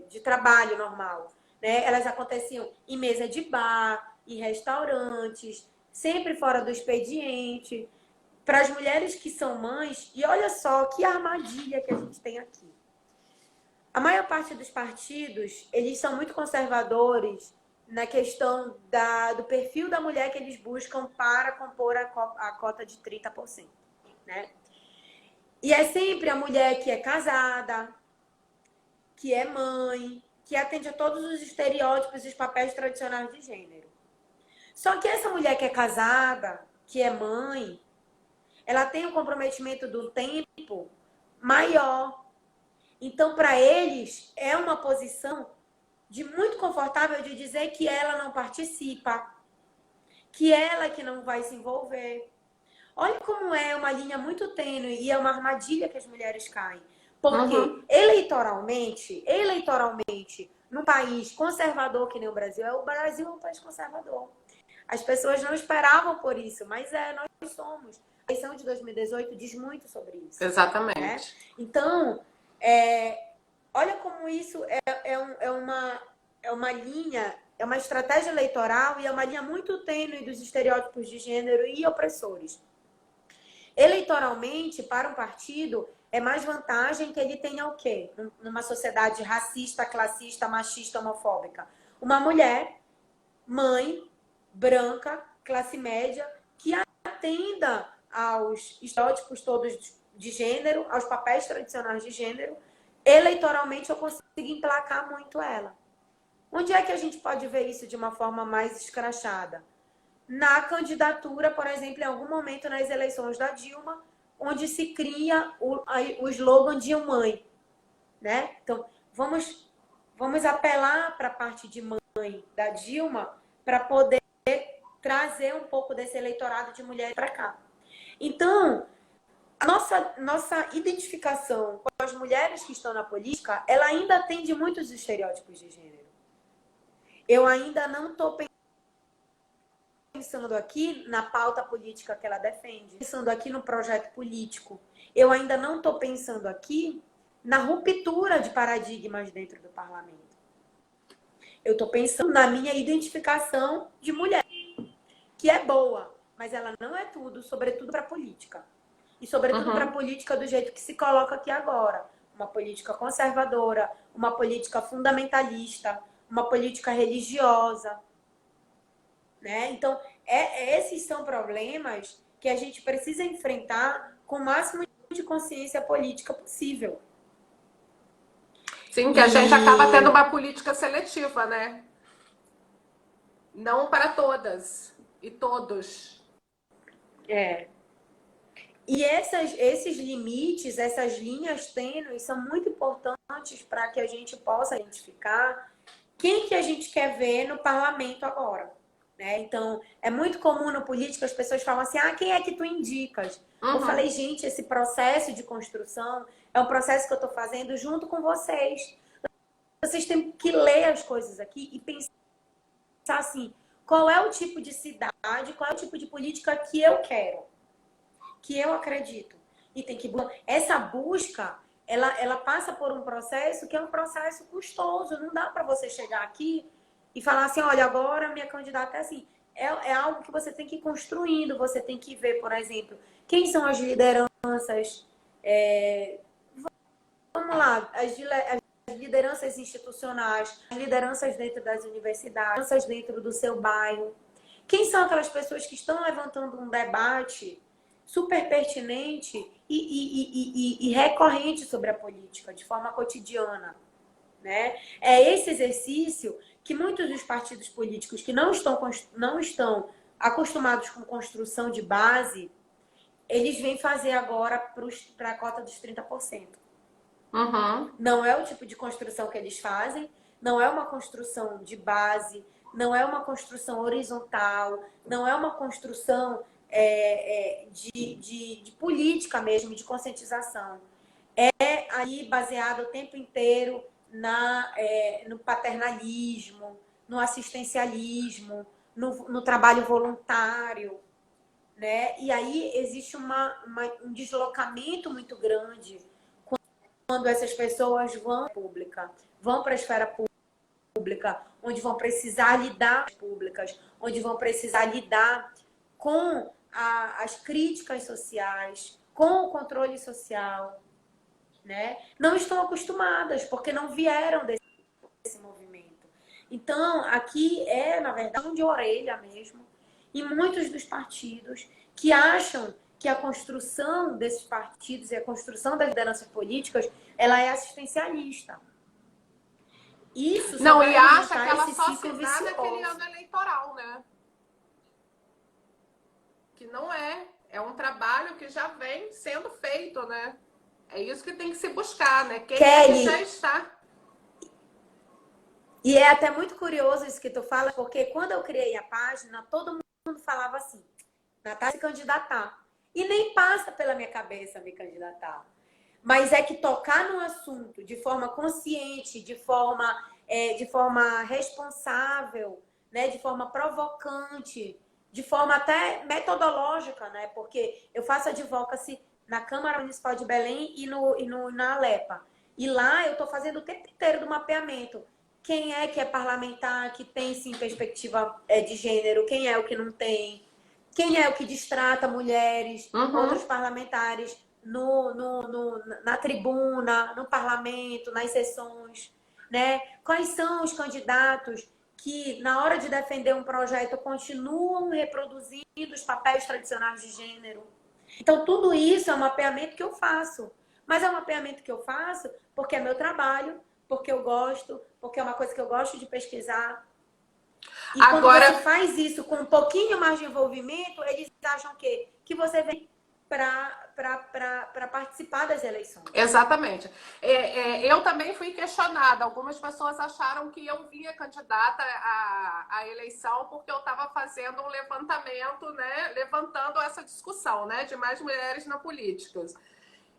Speaker 2: de trabalho normal. Né? Elas aconteciam em mesa de bar, em restaurantes, sempre fora do expediente, para as mulheres que são mães. E olha só que armadilha que a gente tem aqui. A maior parte dos partidos, eles são muito conservadores na questão do perfil da mulher que eles buscam para compor a cota de 30%. Né? E é sempre a mulher que é casada, que é mãe, que atende a todos os estereótipos e os papéis tradicionais de gênero. Só que essa mulher que é casada, que é mãe, ela tem um comprometimento do tempo maior. Então, para eles, é uma posição muito confortável de dizer que ela não participa, que ela que não vai se envolver. Olha como é uma linha muito tênue e é uma armadilha que as mulheres caem. Porque eleitoralmente, num país conservador que nem o Brasil é um país conservador. As pessoas não esperavam por isso, mas nós somos. A eleição de 2018 diz muito sobre isso.
Speaker 1: Exatamente.
Speaker 2: Né? Então, olha como isso é uma linha, é uma estratégia eleitoral e é uma linha muito tênue dos estereótipos de gênero e opressores. Eleitoralmente, para um partido, é mais vantagem que ele tenha o quê? Numa sociedade racista, classista, machista, homofóbica. Uma mulher, mãe, branca, classe média, que atenda aos estereótipos todos de gênero, aos papéis tradicionais de gênero. Eleitoralmente, eu consigo emplacar muito ela. Onde é que a gente pode ver isso de uma forma mais escrachada? Na candidatura, por exemplo, em algum momento nas eleições da Dilma, onde se cria o slogan de mãe, né? Então, vamos apelar para a parte de mãe da Dilma para poder trazer um pouco desse eleitorado de mulheres para cá. Então, a nossa identificação com as mulheres que estão na política, ela ainda atende muitos estereótipos de gênero. Eu ainda não estou pensando aqui na pauta política que ela defende, pensando aqui no projeto político. Eu ainda não estou pensando aqui na ruptura de paradigmas dentro do parlamento. Eu estou pensando na minha identificação de mulher, que é boa, mas ela não é tudo, sobretudo para a política. E sobretudo para a política do jeito que se coloca aqui agora. Uma política conservadora, uma política fundamentalista, uma política religiosa. Né? Então, esses são problemas que a gente precisa enfrentar com o máximo de consciência política possível.
Speaker 1: Sim, que a gente acaba tendo uma política seletiva, né? Não para todas e todos.
Speaker 2: E esses limites, essas linhas tênues são muito importantes para que a gente possa identificar quem que a gente quer ver no parlamento agora. Né? Então, é muito comum no político as pessoas falam assim, quem é que tu indicas? Eu falei, gente, esse processo de construção é um processo que eu estou fazendo junto com vocês. Vocês têm que ler as coisas aqui e pensar assim, qual é o tipo de cidade, qual é o tipo de política que eu quero, que eu acredito. E tem que essa busca, ela passa por um processo que é um processo custoso. Não dá para você chegar aqui e falar assim, olha, agora minha candidata é assim. É algo que você tem que ir construindo. Você tem que ver, por exemplo, quem são as lideranças. Vamos lá, as lideranças institucionais, as lideranças dentro das universidades, lideranças dentro do seu bairro. Quem são aquelas pessoas que estão levantando um debate super pertinente e recorrente sobre a política, de forma cotidiana, né? É esse exercício que muitos dos partidos políticos que não estão acostumados com construção de base, eles vêm fazer agora para a cota dos 30%. Não é o tipo de construção que eles fazem, não é uma construção de base, não é uma construção horizontal, não é uma construção de política mesmo, de conscientização. É aí baseado o tempo inteiro no paternalismo, no assistencialismo, no trabalho voluntário, né? E aí existe um deslocamento muito grande quando essas pessoas vão para a esfera pública, onde vão precisar lidar com as públicas, onde vão precisar lidar com as críticas sociais, com o controle social, né? Não estão acostumadas, porque não vieram desse movimento. Então, aqui na verdade, de orelha mesmo, e muitos dos partidos que acham que a construção desses partidos e a construção das lideranças políticas, ela é assistencialista. Isso
Speaker 1: não, e acha que ela
Speaker 2: esse
Speaker 1: só
Speaker 2: ciclo
Speaker 1: se dá naquele
Speaker 2: vicioso.
Speaker 1: ano eleitoral, né? Que não é. É um trabalho que já vem sendo feito, né? É isso que tem que se buscar, né? Quem é que já está.
Speaker 2: E é até muito curioso isso que tu fala, porque quando eu criei a página, todo mundo falava assim, Natália se candidatar. E nem passa pela minha cabeça me candidatar. Mas é que tocar no assunto de forma consciente, de forma responsável, né? De forma provocante, de forma até metodológica, né? Porque eu faço advocacy na Câmara Municipal de Belém e na Alepa. E lá eu estou fazendo o tempo inteiro do mapeamento. Quem é que é parlamentar, que tem sim perspectiva de gênero, quem é o que não tem, quem é o que distrata mulheres, outros parlamentares na tribuna, no parlamento, nas sessões, né? Quais são os candidatos que, na hora de defender um projeto, continuam reproduzindo os papéis tradicionais de gênero? Então, tudo isso é um mapeamento que eu faço. Mas é um mapeamento que eu faço porque é meu trabalho, porque eu gosto, porque é uma coisa que eu gosto de pesquisar. E
Speaker 1: agora,
Speaker 2: quando você faz isso com um pouquinho mais de envolvimento, eles acham que você vem para participar das eleições.
Speaker 1: Exatamente. Eu também fui questionada. Algumas pessoas acharam que eu vinha candidata à eleição porque eu estava fazendo um levantamento, né, levantando essa discussão, né, de mais mulheres na política.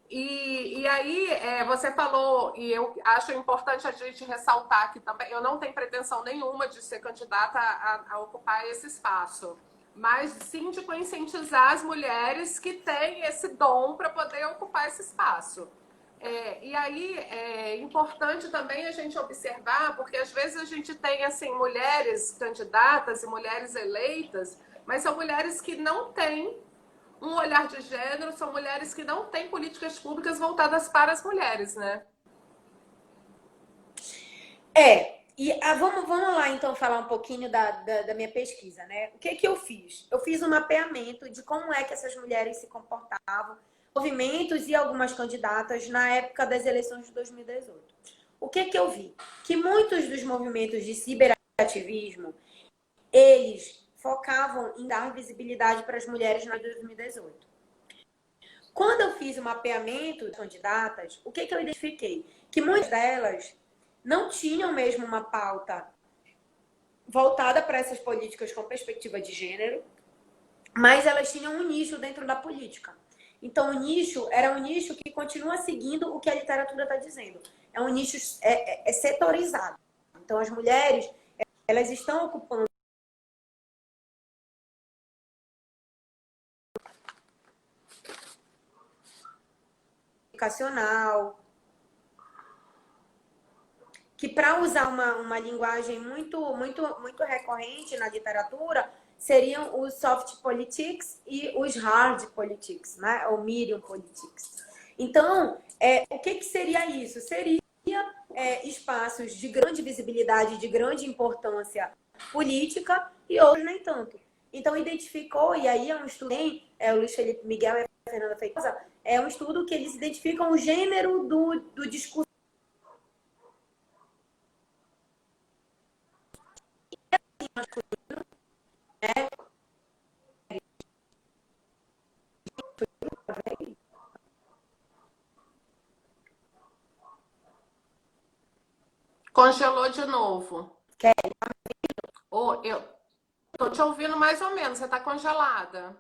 Speaker 1: E aí, você falou, e eu acho importante a gente ressaltar aqui também, eu não tenho pretensão nenhuma de ser candidata a ocupar esse espaço, mas sim de conscientizar as mulheres que têm esse dom para poder ocupar esse espaço. E aí é importante também a gente observar, porque às vezes a gente tem assim, mulheres candidatas e mulheres eleitas, mas são mulheres que não têm um olhar de gênero, são mulheres que não têm políticas públicas voltadas para as mulheres, né?
Speaker 2: E vamos lá então falar um pouquinho da minha pesquisa, né? O que eu fiz? Eu fiz um mapeamento de como é que essas mulheres se comportavam, movimentos e algumas candidatas na época das eleições de 2018. O que que eu vi? Que muitos dos movimentos de ciberativismo, eles focavam em dar visibilidade para as mulheres na 2018. Quando eu fiz o mapeamento de candidatas, o que que eu identifiquei? Que muitas delas não tinham mesmo uma pauta voltada para essas políticas com perspectiva de gênero, mas elas tinham um nicho dentro da política. Então, o nicho era um nicho que continua seguindo o que a literatura está dizendo. É um nicho setorizado. Então, as mulheres, elas estão ocupando educacional, que para usar uma linguagem muito recorrente na literatura, seriam os soft politics e os hard politics, né? Ou medium politics. Então, o que seria isso? Seria espaços de grande visibilidade, de grande importância política e outros nem tanto. Então, identificou, e aí é um estudo, o Luiz Felipe Miguel e a Fernanda Feitosa, é um estudo que eles identificam o gênero do discurso masculino, né?
Speaker 1: Congelou de novo.
Speaker 2: Quer
Speaker 1: Ou eu tô te ouvindo mais ou menos, você tá congelada.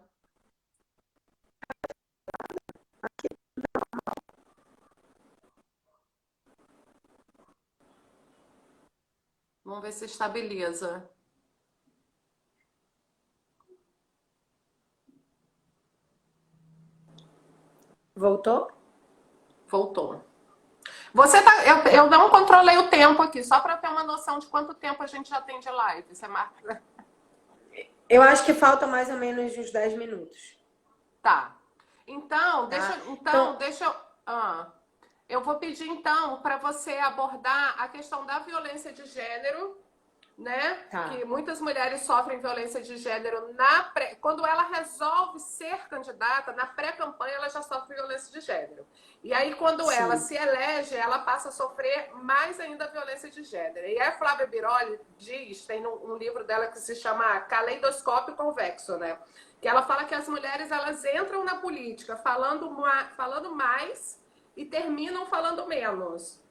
Speaker 1: Vamos ver se estabiliza.
Speaker 2: Voltou?
Speaker 1: Voltou. Você tá. Eu não controlei o tempo aqui, só para ter uma noção de quanto tempo a gente já tem de live. Você marca.
Speaker 2: Eu acho que falta mais ou menos uns 10 minutos.
Speaker 1: Tá. Então,
Speaker 2: Tá?
Speaker 1: deixa eu. Eu vou pedir então para você abordar a questão da violência de gênero, né?
Speaker 2: Tá.
Speaker 1: Que muitas mulheres sofrem violência de gênero quando ela resolve ser candidata, na pré-campanha ela já sofre violência de gênero. E aí, quando
Speaker 2: Sim.
Speaker 1: ela se elege, ela passa a sofrer mais ainda violência de gênero. E a Flávia Biroli diz, tem um livro dela que se chama Caleidoscópio Convexo, né? Que ela fala que as mulheres elas entram na política falando mais e terminam falando menos.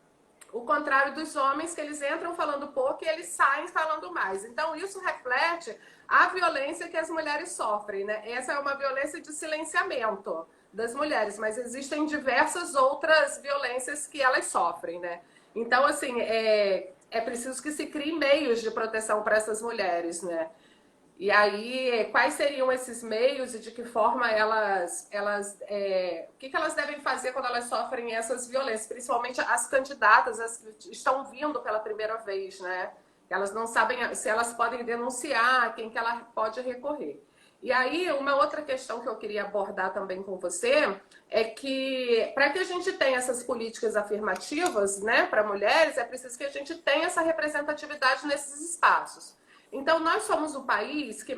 Speaker 1: O contrário dos homens, que eles entram falando pouco e eles saem falando mais. Então, isso reflete a violência que as mulheres sofrem, né? Essa é uma violência de silenciamento das mulheres, mas existem diversas outras violências que elas sofrem, né? Então, assim, é preciso que se criem meios de proteção para essas mulheres, né? E aí, quais seriam esses meios e de que forma o que elas devem fazer quando elas sofrem essas violências? Principalmente as candidatas, as que estão vindo pela primeira vez, né? Elas não sabem se elas podem denunciar, quem que ela pode recorrer. E aí, uma outra questão que eu queria abordar também com você é que, para que a gente tenha essas políticas afirmativas, né, para mulheres, é preciso que a gente tenha essa representatividade nesses espaços. Então, nós somos o país que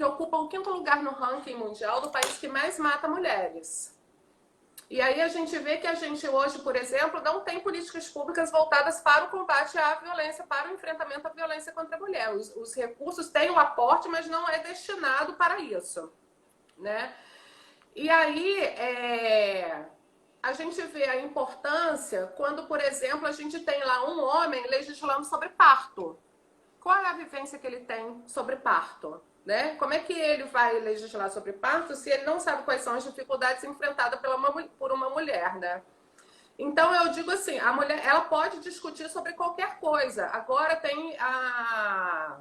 Speaker 1: ocupa o 5º lugar no ranking mundial do país que mais mata mulheres. E aí a gente vê que a gente hoje, por exemplo, não tem políticas públicas voltadas para o combate à violência, para o enfrentamento à violência contra a mulher. Os recursos têm o aporte, mas não é destinado para isso, né? E aí, a gente vê a importância quando, por exemplo, a gente tem lá um homem legislando sobre parto. Qual é a vivência que ele tem sobre parto? Né? Como é que ele vai legislar sobre parto se ele não sabe quais são as dificuldades enfrentadas por uma mulher, né? Então, eu digo assim, a mulher ela pode discutir sobre qualquer coisa. Agora tem a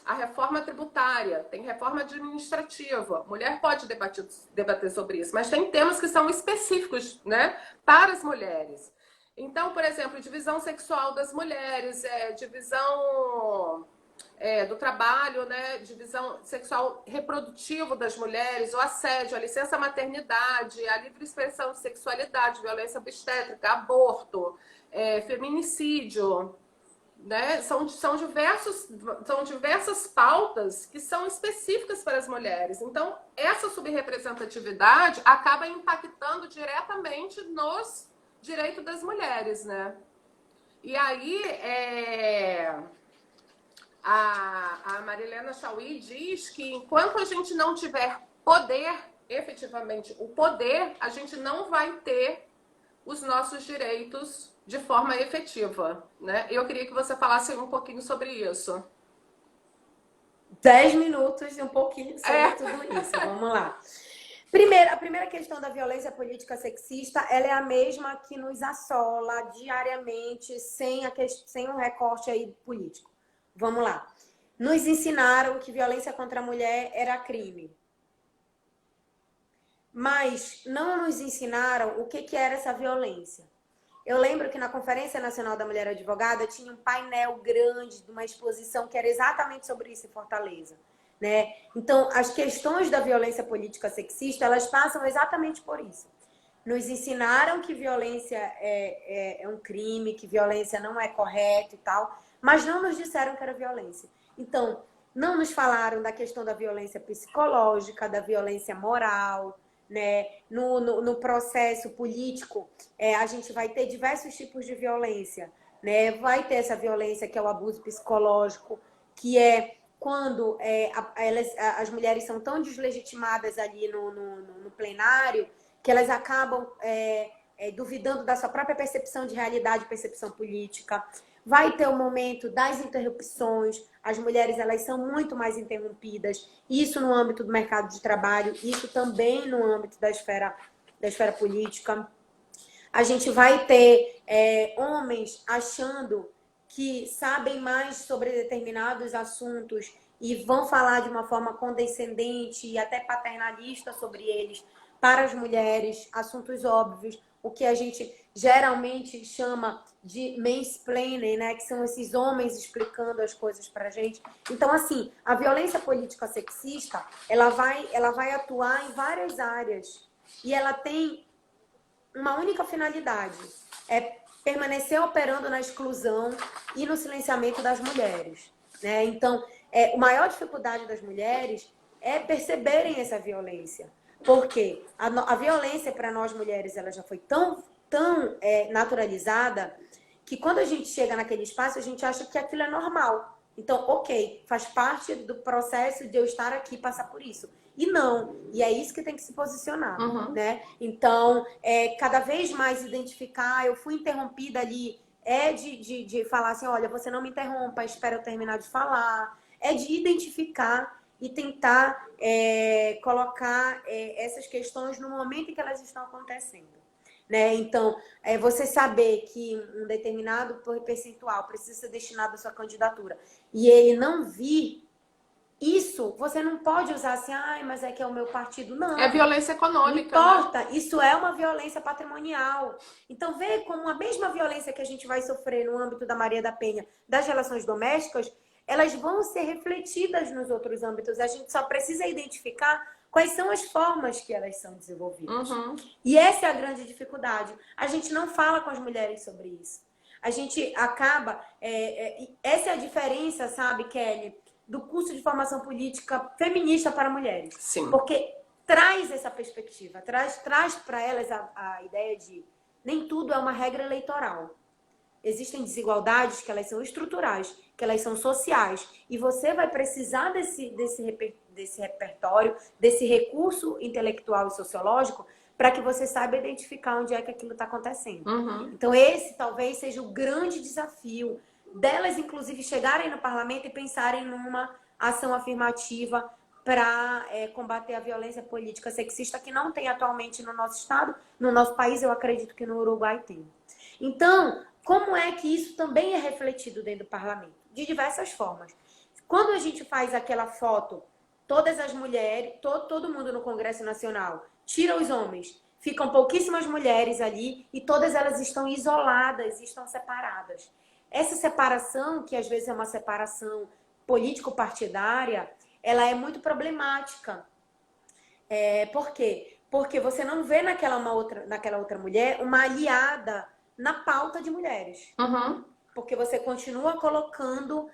Speaker 1: reforma tributária, tem reforma administrativa. Mulher pode debater sobre isso, mas tem temas que são específicos, né, para as mulheres. Então, por exemplo, divisão sexual das mulheres, divisão do trabalho, né, divisão sexual reprodutivo das mulheres, o assédio, a licença maternidade, a livre expressão de sexualidade, violência obstétrica, aborto, feminicídio, né? São diversas pautas que são específicas para as mulheres. Então, essa subrepresentatividade acaba impactando diretamente nos direitos das mulheres, né? E aí, a Marilena Chaui diz que enquanto a gente não tiver poder, efetivamente o poder, a gente não vai ter os nossos direitos de forma efetiva, né? Eu queria que você falasse um pouquinho sobre isso.
Speaker 2: 10 minutos e um pouquinho sobre tudo isso. Vamos lá. A primeira questão da violência política sexista, ela é a mesma que nos assola diariamente, sem um recorte aí político. Vamos lá. Nos ensinaram que violência contra a mulher era crime. Mas não nos ensinaram o que era essa violência. Eu lembro que na Conferência Nacional da Mulher Advogada tinha um painel grande de uma exposição que era exatamente sobre isso em Fortaleza, né? Então, as questões da violência política sexista, elas passam exatamente por isso. Nos ensinaram que violência é um crime, que violência não é correto e tal, mas não nos disseram que era violência. Então, não nos falaram da questão da violência psicológica, da violência moral, né? No processo político, a gente vai ter diversos tipos de violência, né? Vai ter essa violência que é o abuso psicológico, que é quando as mulheres são tão deslegitimadas ali no plenário que elas acabam duvidando da sua própria percepção de realidade, percepção política. Vai ter o momento das interrupções. As mulheres, elas são muito mais interrompidas. Isso no âmbito do mercado de trabalho, isso também no âmbito da esfera política. A gente vai ter homens achando que sabem mais sobre determinados assuntos e vão falar de uma forma condescendente e até paternalista sobre eles para as mulheres, assuntos óbvios, o que a gente geralmente chama de mansplaining, né? Que são esses homens explicando as coisas pra gente. Então, assim, a violência política sexista, ela vai atuar em várias áreas. E ela tem uma única finalidade, é permanecer operando na exclusão e no silenciamento das mulheres, né? Então, a maior dificuldade das mulheres é perceberem essa violência. Porque a violência para nós mulheres, ela já foi tão naturalizada que quando a gente chega naquele espaço, a gente acha que aquilo é normal. Então, ok, faz parte do processo de eu estar aqui e passar por isso. E não, e é isso que tem que se posicionar, né? Então, cada vez mais identificar, eu fui interrompida ali, de falar assim, olha, você não me interrompa, espera eu terminar de falar. É de identificar e tentar colocar essas questões no momento em que elas estão acontecendo, né? Então, você saber que um determinado percentual precisa ser destinado à sua candidatura e ele não vir, isso você não pode usar assim, mas é que é o meu partido. Não.
Speaker 1: É violência econômica.
Speaker 2: Não importa, né? Isso é uma violência patrimonial. Então, vê como a mesma violência que a gente vai sofrer no âmbito da Maria da Penha, das relações domésticas, elas vão ser refletidas nos outros âmbitos. A gente só precisa identificar quais são as formas que elas são desenvolvidas. E essa é a grande dificuldade. A gente não fala com as mulheres sobre isso. A gente acaba... essa é a diferença, sabe, Kelly, do curso de formação política feminista para mulheres.
Speaker 1: Sim.
Speaker 2: Porque traz essa perspectiva, traz para elas a ideia de nem tudo é uma regra eleitoral. Existem desigualdades que elas são estruturais, que elas são sociais. E você vai precisar desse repertório, desse recurso intelectual e sociológico para que você saiba identificar onde é que aquilo está acontecendo. Então, esse talvez seja o grande desafio delas, inclusive, chegarem no parlamento e pensarem numa ação afirmativa para combater a violência política sexista que não tem atualmente no nosso estado. No nosso país, eu acredito que no Uruguai tem. Então, como é que isso também é refletido dentro do parlamento? De diversas formas. Quando a gente faz aquela foto, todas as mulheres, todo mundo no Congresso Nacional, tira os homens, ficam pouquíssimas mulheres ali e todas elas estão isoladas, estão separadas. Essa separação, que às vezes é uma separação político-partidária, ela é muito problemática. Por quê? Porque você não vê naquela outra mulher uma aliada na pauta de mulheres. porque você continua colocando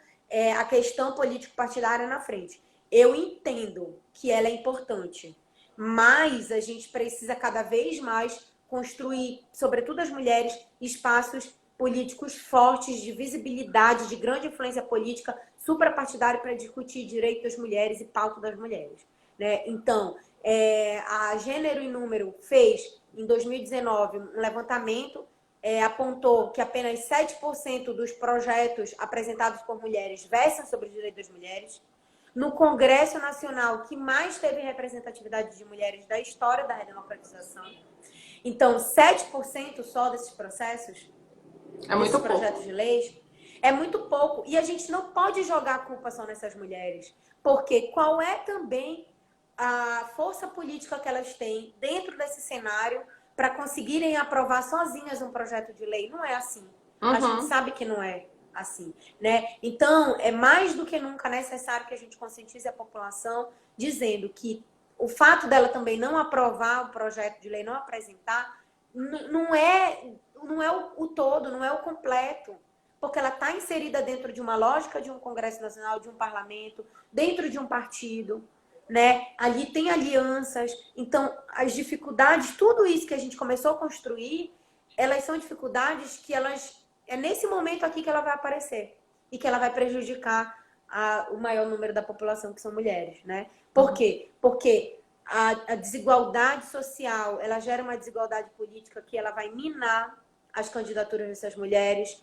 Speaker 2: a questão político-partidária na frente. Eu entendo que ela é importante, mas a gente precisa cada vez mais construir, sobretudo as mulheres, espaços políticos fortes, de visibilidade, de grande influência política, suprapartidária para discutir direito das mulheres e pauta das mulheres. Né? Então, a Gênero e Número fez, em 2019, um levantamento, apontou que apenas 7% dos projetos apresentados por mulheres versam sobre o direito das mulheres. No Congresso Nacional, que mais teve representatividade de mulheres da história da redemocratização. Então, 7% só desses processos, desses projetos de leis, é muito pouco. E a gente não pode jogar a culpa só nessas mulheres. Porque qual é também a força política que elas têm dentro desse cenário para conseguirem aprovar sozinhas um projeto de lei? Não é assim. A gente sabe que não é assim, né? Então, é mais do que nunca necessário que a gente conscientize a população, dizendo que o fato dela também não aprovar o projeto de lei, não apresentar, não é o todo, não é o completo. Porque ela está inserida dentro de uma lógica de um Congresso Nacional, de um parlamento, dentro de um partido, né? Ali tem alianças. Então, as dificuldades, tudo isso que a gente começou a construir, elas são dificuldades que é nesse momento aqui que ela vai aparecer e que ela vai prejudicar o maior número da população, que são mulheres, né? Por quê? Porque a desigualdade social, ela gera uma desigualdade política que ela vai minar as candidaturas dessas mulheres.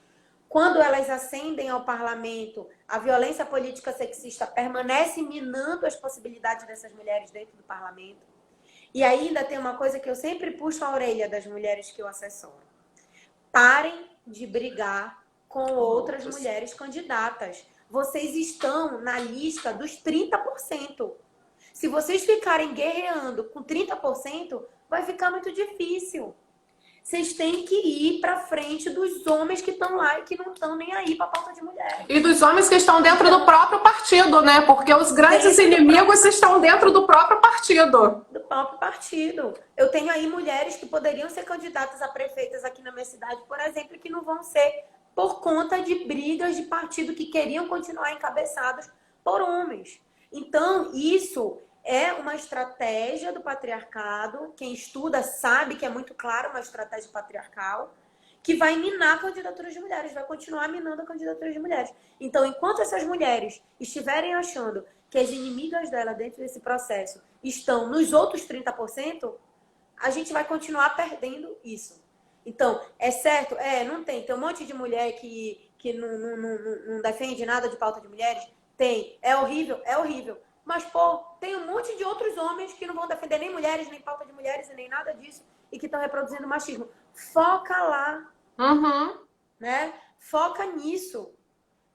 Speaker 2: Quando elas ascendem ao parlamento, a violência política sexista permanece minando as possibilidades dessas mulheres dentro do parlamento. E ainda tem uma coisa que eu sempre puxo a orelha das mulheres que eu assessoro. Parem de brigar com outras mulheres candidatas. Vocês estão na lista dos 30%. Se vocês ficarem guerreando com 30%, vai ficar muito difícil. Vocês têm que ir para frente dos homens que estão lá e que não estão nem aí para a pauta de mulher.
Speaker 1: E dos homens que estão dentro do próprio partido, né? Porque os grandes inimigos estão dentro do próprio partido.
Speaker 2: Do próprio partido. Eu tenho aí mulheres que poderiam ser candidatas a prefeitas aqui na minha cidade, por exemplo, que não vão ser por conta de brigas de partido que queriam continuar encabeçados por homens. Então, isso é uma estratégia do patriarcado. Quem estuda sabe que é muito claro uma estratégia patriarcal que vai minar a candidatura de mulheres, vai continuar minando a candidatura de mulheres. Então, enquanto essas mulheres estiverem achando que as inimigas dela dentro desse processo estão nos outros 30%, a gente vai continuar perdendo isso. Então, é certo? Não tem. Tem um monte de mulher que não defende nada de pauta de mulheres? Tem. É horrível? É horrível. Mas, pô, tem um monte de outros homens que não vão defender nem mulheres, nem pauta de mulheres e nem nada disso e que estão reproduzindo machismo. Foca lá. Né? Foca nisso.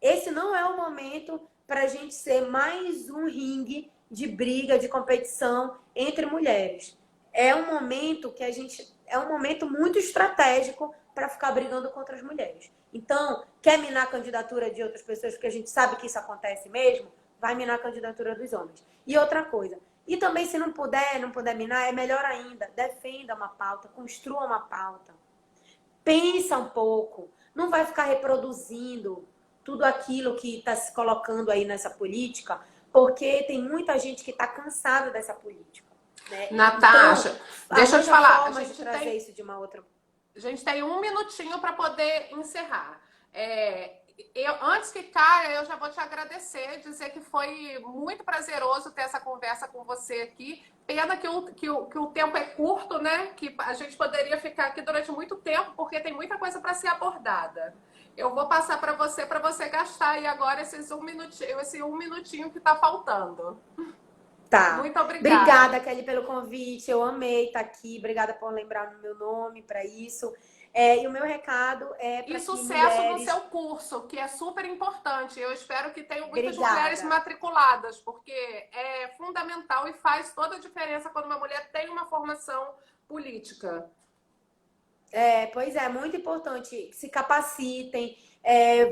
Speaker 2: Esse não é o momento para a gente ser mais um ringue de briga, de competição entre mulheres. É um momento que é um momento muito estratégico para ficar brigando contra as mulheres. Então, quer minar a candidatura de outras pessoas, porque a gente sabe que isso acontece mesmo, vai minar a candidatura dos homens. E outra coisa, e também se não puder minar, é melhor ainda, defenda uma pauta, construa uma pauta. Pensa um pouco, não vai ficar reproduzindo tudo aquilo que está se colocando aí nessa política, porque tem muita gente que está cansada dessa política. Né?
Speaker 1: Natasha,
Speaker 2: então,
Speaker 1: deixa eu te falar.
Speaker 2: A gente trazer isso de uma outra...
Speaker 1: A gente tem um minutinho para poder encerrar. Antes que caia, eu já vou te agradecer, dizer que foi muito prazeroso ter essa conversa com você aqui. Pena que o tempo é curto, né? Que a gente poderia ficar aqui durante muito tempo, porque tem muita coisa para ser abordada. Eu vou passar para você gastar aí agora esse um minutinho que está faltando.
Speaker 2: Tá.
Speaker 1: Muito obrigada.
Speaker 2: Obrigada, Kelly, pelo convite. Eu amei estar aqui. Obrigada por lembrar o meu nome para isso. E o meu recado é para
Speaker 1: E sucesso
Speaker 2: mulheres...
Speaker 1: no seu curso, que é super importante. Eu espero que tenham muitas
Speaker 2: Obrigada.
Speaker 1: mulheres matriculadas, porque é fundamental e faz toda a diferença quando uma mulher tem uma formação política.
Speaker 2: Pois é, muito importante. Se capacitem,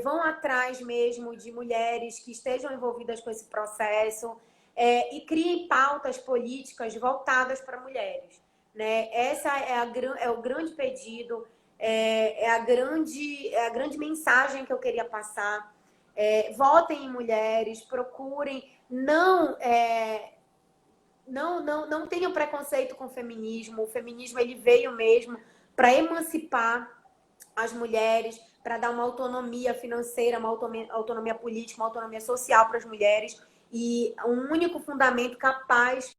Speaker 2: vão atrás mesmo de mulheres que estejam envolvidas com esse processo e criem pautas políticas voltadas para mulheres. Né? Essa é o grande pedido. é a grande mensagem que eu queria passar. Votem em mulheres, procurem, não tenham preconceito com o feminismo. O feminismo ele veio mesmo para emancipar as mulheres, para dar uma autonomia financeira, uma autonomia política, uma autonomia social para as mulheres. E um único fundamento capaz